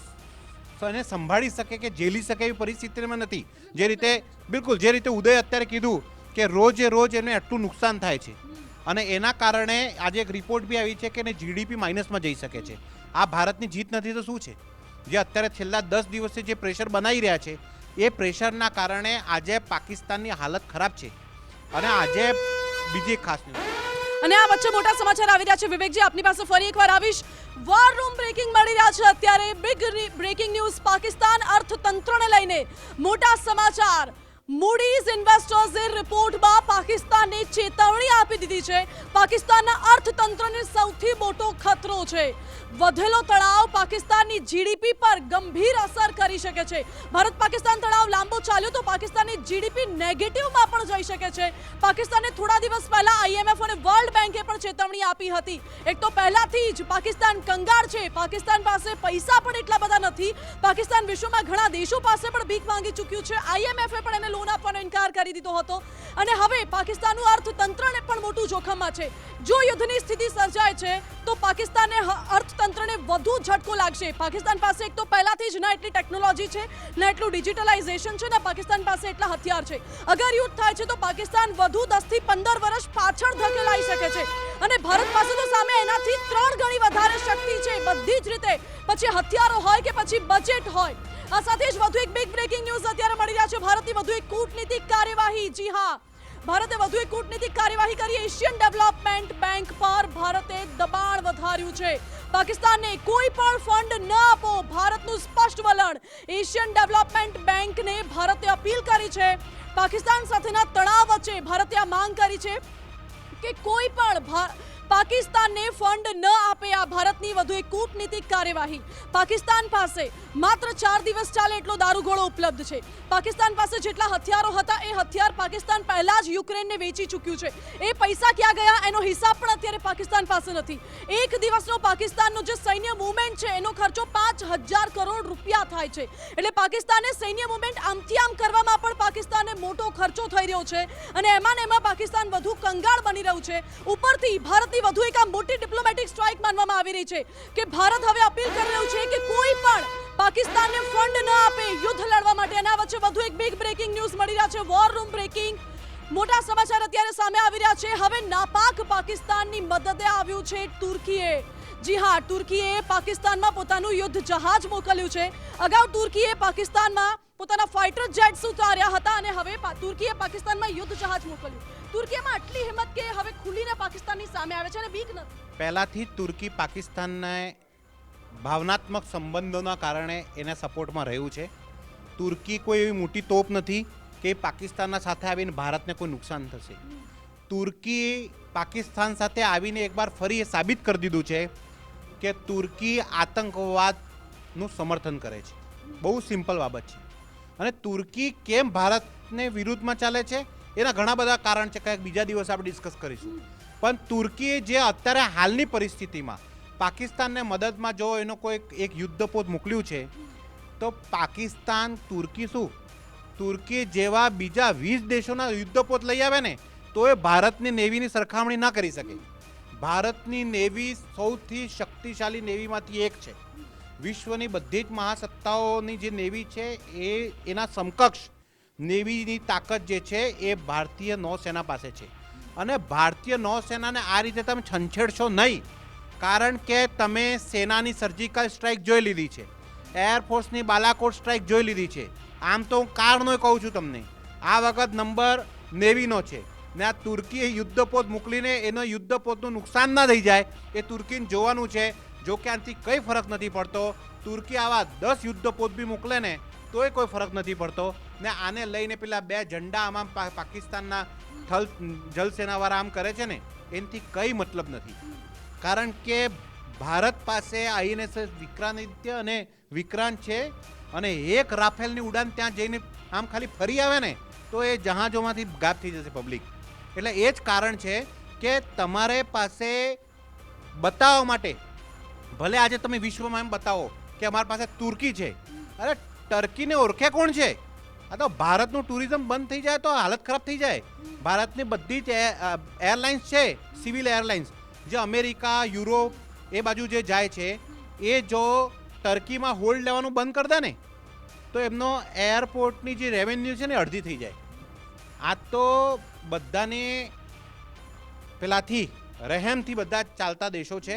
Speaker 2: ને સંભાળી શકે કે ઝેલી શકે એવી પરિસ્થિતિમાં નથી. જે રીતે બિલકુલ જે રીતે ઉદય અત્યારે કીધું કે રોજે રોજ એને આટલું નુકસાન થાય છે અને એના કારણે આજે એક રિપોર્ટ બી આવી છે કે એને જીડીપી માઇનસમાં જઈ શકે છે. આ ભારતની જીત નથી તો શું છે? જે અત્યારે છેલ્લા 10 દિવસથી જે પ્રેશર બનાવી રહ્યા છે એ પ્રેશરના કારણે આજે પાકિસ્તાનની હાલત ખરાબ છે. અને આજે બીજી એક ખાસ ન્યૂઝ
Speaker 1: અને આ વચ્ચે મોટા સમાચાર આવી રહ્યા છે. વિવેકજી, આપની પાસે ફરી એકવાર આવીશ. વોર રૂમ બ્રેકિંગ મળી રહ્યા છે અત્યારે. બિગ બ્રેકિંગ ન્યૂઝ પાકિસ્તાન અર્થતંત્રને લઈને મોટા સમાચાર. મૂડીઝ ઇન્વેસ્ટર્સે રિપોર્ટમાં પાકિસ્તાનને ચેતવણી આપી દીધી છે. પાકિસ્તાનના અર્થતંત્રને સૌથી મોટો ખતરો છે. વધેલો તણાવ પાકિસ્તાનની જીડીપી પર ગંભીર અસર કરી શકે છે. ભારત પાકિસ્તાન તણાવ લાંબો ચાલ્યો તો પાકિસ્તાનની જીડીપી નેગેટિવમાં પણ જઈ શકે છે. પાકિસ્તાને થોડા દિવસ પહેલા આઈએમએફ અને વર્લ્ડ બેન્કે પણ ચેતવણી આપી હતી. એક તો પહેલાથી જ પાકિસ્તાન કંગાળ છે. પાકિસ્તાન પાસે પૈસા પણ એટલા બધા નથી. પાકિસ્તાન વિશ્વમાં ઘણા દેશો પાસે પણ ભીખ માંગી ચૂક્યું છે. આઈએમએફે પણ એને લોન આપવાનો ઇનકાર કરી દીધો હતો અને હવે પાકિસ્તાનનું અર્થતંત્રને પણ મોટું જોખમમાં છે. જો યુદ્ધની સ્થિતિ સર્જાય છે તો પાકિસ્તાનને અર્થતંત્રને વધુ ઝટકો લાગશે. પાકિસ્તાન પાસે એક તો પહેલાથી જ ના એટલી ટેકનોલોજી છે, ના એટલું ડિજિટલાઇઝેશન છે, ના પાકિસ્તાન પાસે એટલા હથિયાર છે. અગર યુદ્ધ થાય છે તો પાકિસ્તાન વધુ 10 થી 15 વર્ષ પાછળ ધકેલાઈ શકે છે અને ભારત પાસે તો સામે એનાથી 3 ગણી વધારે શક્તિ છે બધી જ રીતે, પછી હથિયારો હોય કે પછી બજેટ હોય. આ સાથે જ વધુ એક બિગ બ્રેકિંગ ન્યૂઝ અત્યારે મળી રહ્યા છે. ભારતની વધુ એક કૂટનીતિક કાર્યવાહી. જી હા, ભારતે વધુ એક કૂટનીતિક કાર્યવાહી કરી. એશિયન ડેવલપમેન્ટ બેંક પર ભારતે દબાણ વધાર્યું છે. પાકિસ્તાનને કોઈ પણ ફંડ ન આપો, ભારતનું સ્પષ્ટ વલણ. એશિયન ડેવલપમેન્ટ બેંકને ભારતે અપીલ કરી છે. પાકિસ્તાન સાથેના તણાવ વચ્ચે ભારતે આ માંગ કરી છે કે કોઈ પણ પાકિસ્તાનને ફંડ ન આપે. આ ભારતની વધુ એક કૂટનીતિક કાર્યવાહી. પાકિસ્તાન પાસે માત્ર 4 દિવસ ચાલે એટલો દારૂગોળો ઉપલબ્ધ છે. પાકિસ્તાન પાસે જેટલા હથિયારો હતા એ હથિયાર પાકિસ્તાન પહેલા જ યુક્રેનને વેચી ચૂક્યું છે. એ પૈસા ક્યાં ગયા એનો હિસાબ પણ અત્યારે પાકિસ્તાન પાસે નથી. એક દિવસનો પાકિસ્તાનનો જે સૈન્ય મૂવમેન્ટ છે એનો ખર્ચો 5000 કરોડ રૂપિયા થાય છે. એટલે પાકિસ્તાને સૈન્ય મૂવમેન્ટ આમથી આમ કરવામાં પણ પાકિસ્તાનને મોટો ખર્ચો થઈ રહ્યો છે અને એમાં ને એમાં પાકિસ્તાન વધુ કંગાળ બની રહ્યું છે. ઉપરથી ભારત વધુ એક આ મોટી ડિપ્લોમેટિક સ્ટ્રાઇક માનવામાં આવી રહી છે કે ભારત હવે અપીલ કરી રહ્યું છે કે કોઈ પણ પાકિસ્તાનને ફંડ ન આપે યુદ્ધ લડવા માટે. એના વચ્ચે વધુ એક બિગ બ્રેકિંગ ન્યૂઝ મળી રહ્યા છે. વોર રૂમ બ્રેકિંગ મોટા સમાચાર અત્યારે સામે આવી રહ્યા છે. હવે નાપાક પાકિસ્તાનની મદદે આવ્યું છે તુર્કીએ. જી હા, તુર્કીએ પાકિસ્તાનમાં પોતાનું યુદ્ધ જહાજ મોકલ્યું છે. અગાઉ તુર્કીએ પાકિસ્તાનમાં પોતાના ફાઇટર જેટ્સ ઉતાર્યા હતા અને હવે તુર્કીએ પાકિસ્તાનમાં યુદ્ધ જહાજ મોકલ્યું. તુર્કીમાં આટલી હિંમત કે હવે ખુલીને પાકિસ્તાનની સામે આવે છે અને બીક નથી.
Speaker 2: પહેલાથી તુર્કી પાકિસ્તાનને ભાવનાત્મક સંબંધોના કારણે એને સપોર્ટમાં રહ્યું છે. તુર્કી કોઈ એવી મોટી તોપ નથી કે પાકિસ્તાનના સાથે આવીને ભારતને કોઈ નુકસાન થશે. તુર્કી પાકિસ્તાન સાથે આવીને એકવાર ફરી એ સાબિત કરી દીધું છે કે તુર્કી આતંકવાદનું સમર્થન કરે છે. બહુ સિમ્પલ બાબત છે. અને તુર્કી કેમ ભારતને વિરુદ્ધમાં ચાલે છે એના ઘણા બધા કારણ છે. કંઈક બીજા દિવસે આપણે ડિસ્કસ કરીશું. પણ તુર્કીએ જે અત્યારે હાલની પરિસ્થિતિમાં પાકિસ્તાનને મદદમાં જો એનો કોઈ એક યુદ્ધપોત મોકલ્યું છે તો પાકિસ્તાન તુર્કી જેવા બીજા 20 દેશોના યુદ્ધપોત લઈ આવે ને તો એ ભારતની નેવીની સરખામણી ના કરી શકે. ભારતની નેવી સૌથી શક્તિશાળી નેવીમાંથી એક છે. વિશ્વની બધી જ મહાસત્તાઓની જે નેવી છે એના સમકક્ષ નેવીની તાકાત જે છે એ ભારતીય નૌસેના પાસે છે. અને ભારતીય નૌસેનાને આ રીતે તમે છંછેડશો નહીં, કારણ કે તમે સેનાની સર્જિકલ સ્ટ્રાઇક જોઈ લીધી છે, એરફોર્સની બાલાકોટ સ્ટ્રાઇક જોઈ લીધી છે. આમ તો હું કારણો કહું છું તમને. આ વખત નંબર નેવીનો છે ને આ તુર્કીએ યુદ્ધપોત મોકલીને એનો યુદ્ધપોતનું નુકસાન ના થઈ જાય એ તુર્કીને જોવાનું છે. જો કે આનાથી કંઈ ફરક નથી પડતો. તુર્કી આવા 10 યુદ્ધપોત બી મોકલે ને તોય કોઈ ફરક નથી પડતો. ને આને લઈને પેલા 2 ઝંડા આમાં પાકિસ્તાનના જલસેનાવાળા આમ કરે છે ને એનાથી કંઈ મતલબ નથી. કારણ કે ભારત પાસે આઈએનએસ વિક્રાંતિત્ય અને વિક્રાંત છે અને એક રાફેલની ઉડાન ત્યાં જઈને આમ ખાલી ફરી આવે ને તો એ જહાજોમાંથી ગાયબ થઈ જશે પબ્લિક. એટલે એ જ કારણ છે કે તમારે પાસે બતાવવા માટે, ભલે આજે તમે વિશ્વમાં એમ બતાવો કે અમારી પાસે તુર્કી છે, અરે ટર્કીને ઓળખે કોણ છે? આ તો ભારતનું ટુરિઝમ બંધ થઈ જાય તો હાલત ખરાબ થઈ જાય. ભારતની બધી જ એરલાઇન્સ છે, સિવિલ એરલાઇન્સ જે અમેરિકા, યુરોપ એ બાજુ જે જાય છે, એ જો ટર્કીમાં હોલ્ડ લેવાનું બંધ કરી દે ને તો એમનો એરપોર્ટની જે રેવન્યુ છે ને અડધી થઈ જાય. આ તો બધાને પેલાથી રહેમથી બધા ચાલતા દેશો છે.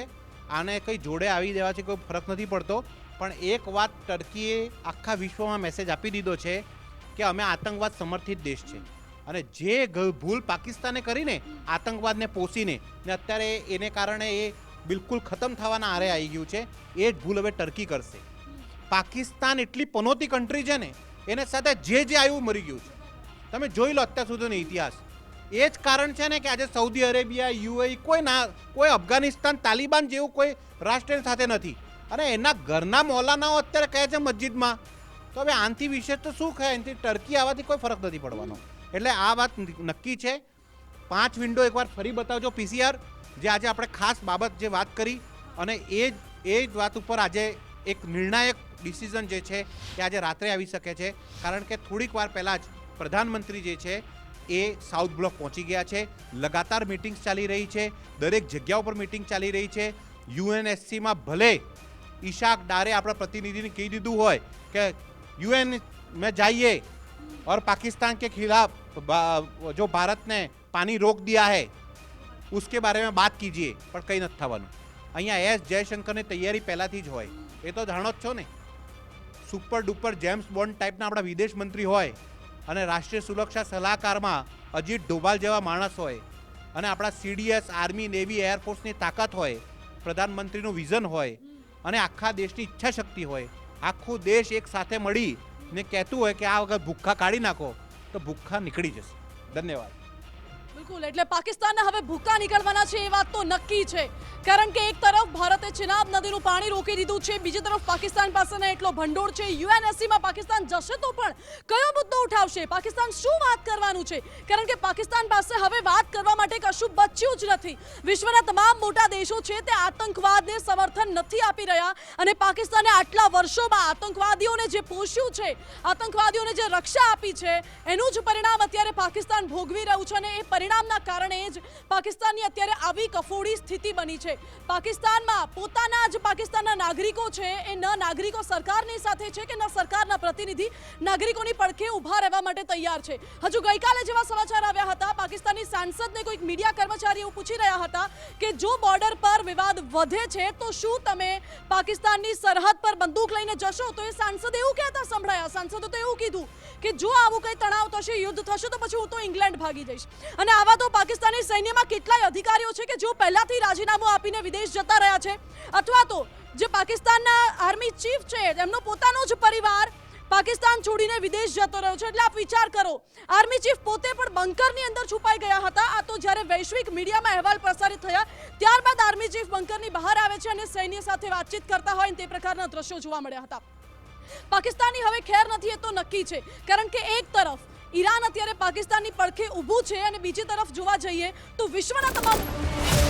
Speaker 2: આને કંઈ જોડે આવી દેવાથી કોઈ ફરક નથી પડતો. પણ એક વાત ટર્કીએ આખા વિશ્વમાં મેસેજ આપી દીધો છે કે અમે આતંકવાદ સમર્થિત દેશ છે, અને જે ભૂલ પાકિસ્તાને કરીને આતંકવાદને પોષીને ને અત્યારે એને કારણે એ બિલકુલ ખતમ થવાના આરે આવી ગયું છે, એ જ ભૂલ હવે ટર્કી કરશે. પાકિસ્તાન એટલી પનોતી કન્ટ્રી છે ને, એને સાથે જે આવ્યું મરી ગયું છે. તમે જોઈ લો અત્યાર સુધીનો ઇતિહાસ. એ જ કારણ છે ને કે આજે સાઉદી અરેબિયા, યુએઈ કોઈ અફઘાનિસ્તાન, તાલિબાન જેવું કોઈ રાષ્ટ્ર સાથે નથી, અને એના ઘરના મૌલાનાઓ અત્યારે કહે છે મસ્જિદમાં. તો હવે આનાથી વિશેષ તો શું કહે? એનાથી ટર્કી આવવાથી કોઈ ફરક નથી પડવાનો. એટલે આ વાત નક્કી છે. 5 વિન્ડો એકવાર ફરી બતાવજો PCR, જે આજે આપણે ખાસ બાબત જે વાત કરી, અને એ જ વાત ઉપર આજે એક નિર્ણાયક ડિસિઝન જે છે એ આજે રાત્રે આવી શકે છે. કારણ કે થોડીક વાર પહેલાં જ પ્રધાનમંત્રી જે છે એ સાઉથ બ્લોક પહોંચી ગયા છે. લગાતાર મિટિંગ્સ ચાલી રહી છે, દરેક જગ્યા ઉપર મિટિંગ ચાલી રહી છે. UNSCમાં ભલે ઈશાક ડારે આપણા પ્રતિનિધિને કહી દીધું હોય કે UN में जाइए और पाकिस्तान के खिलाफ जो भारत ने पानी रोक दिया है उसके बारे में बात कीजिए, પણ કંઈ નથી થવાનું. અહીંયા S જયશંકરની તૈયારી પહેલાંથી જ હોય, એ તો જાણો જ છો ને. સુપર ડુપર જેમ્સ બોન્ડ ટાઈપના આપણા વિદેશ મંત્રી હોય, અને રાષ્ટ્રીય સુરક્ષા સલાહકારમાં અજીત ડોભાલ જેવા માણસ હોય, અને આપણા CDS, આર્મી, નેવી, એરફોર્સની તાકાત હોય, પ્રધાનમંત્રીનું વિઝન હોય, અને આખા દેશની ઈચ્છા શક્તિ હોય. આખો દેશ એક સાથે મળી ને કહેતું હોય કે આ વખત ભૂખ્ખા કાઢી નાખો, તો ભૂખ્ખા નીકળી જશે. ધન્યવાદ.
Speaker 1: બિલકુલ, એટલે પાકિસ્તાનના હવે ભૂકા નીકળવાના છે એ વાત તો નક્કી છે. કારણ કે એક તરફ ભારતે ચિનાબ નદીનું પાણી રોકી દીધું છે, બીજી તરફ પાકિસ્તાન પાસે એટલો ભંડોળ છે. UNSCમાં પાકિસ્તાન જશે તો પણ કયો મુદ્દો ઉઠાવશે? પાકિસ્તાન શું વાત કરવાનું છે? કારણ કે પાકિસ્તાન પાસે હવે વાત કરવા માટે કશું બચ્યું જ નથી. વિશ્વના તમામ મોટા દેશો છે તે આતંકવાદને સમર્થન નથી આપી રહ્યા, અને પાકિસ્તાને આટલા વર્ષોમાં આતંકવાદીઓને જે પોષ્યું છે, આતંકવાદીઓને જે રક્ષા આપી છે, એનું જ પરિણામ અત્યારે પાકિસ્તાન ભોગવી રહ્યું છે. અને એ પરિણામના કારણે જ પાકિસ્તાનની અત્યારે આવી કફોડી સ્થિતિ બની છે. પાકિસ્તાનમાં પોતાના જ પાકિસ્તાનના નાગરિકો છે, એ ન નાગરિકો સરકારની સાથે છે કે ન સરકારના પ્રતિનિધિ નાગરિકોની પડખે ઊભા રહેવા માટે તૈયાર છે. હજુ ગઈકાલે જેવા સમાચાર આવ્યા હતા, પાકિસ્તાની સાંસદને કોઈક મીડિયા કર્મચારી એવું પૂછી રહ્યા હતા કે જો બોર્ડર પર વિવાદ વધે છે તો શું તમે પાકિસ્તાનની સરહદ પર બંદૂક લઈને જશો? તો એ સાંસદ એવું કહેતા સંભળાયા. સાંસદે તો એવું કીધું કે જો આવું કંઈ તણાવ થશે, યુદ્ધ થશે, તો પછી હું તો ઇંગ્લેન્ડ ભાગી જઈશ. અને આવા તો પાકિસ્તાની સૈન્યમાં કેટલાય અધિકારીઓ છે કે જેઓ પહેલાથી રાજીનામું આપીને વિદેશ જતા રહ્યા છે, અથવા તો જે પાકિસ્તાનના આર્મી ચીફ છે એમનો પોતાનો જ પરિવાર પાકિસ્તાન છોડીને વિદેશ જતો રહ્યો છે. એટલે આપ વિચાર કરો, આર્મી ચીફ પોતે પણ બંકરની અંદર છુપાઈ ગયા હતા. આ તો જ્યારે વૈશ્વિક મીડિયામાં અહેવાલ પ્રસારિત થયા ત્યારબાદ આર્મી ચીફ બંકરની બહાર આવે છે અને સૈન્ય સાથે વાતચીત કરતા હોય તે પ્રકારના દ્રશ્યો જોવા મળ્યા હતા. પાકિસ્તાનની હવે ખેર નથી, એ તો નક્કી છે. કારણ કે એક તરફ ઈરાન અત્યારે પાકિસ્તાનની પડખે ઊભું છે, અને બીજી તરફ જોવા જઈએ તો વિશ્વના તમામ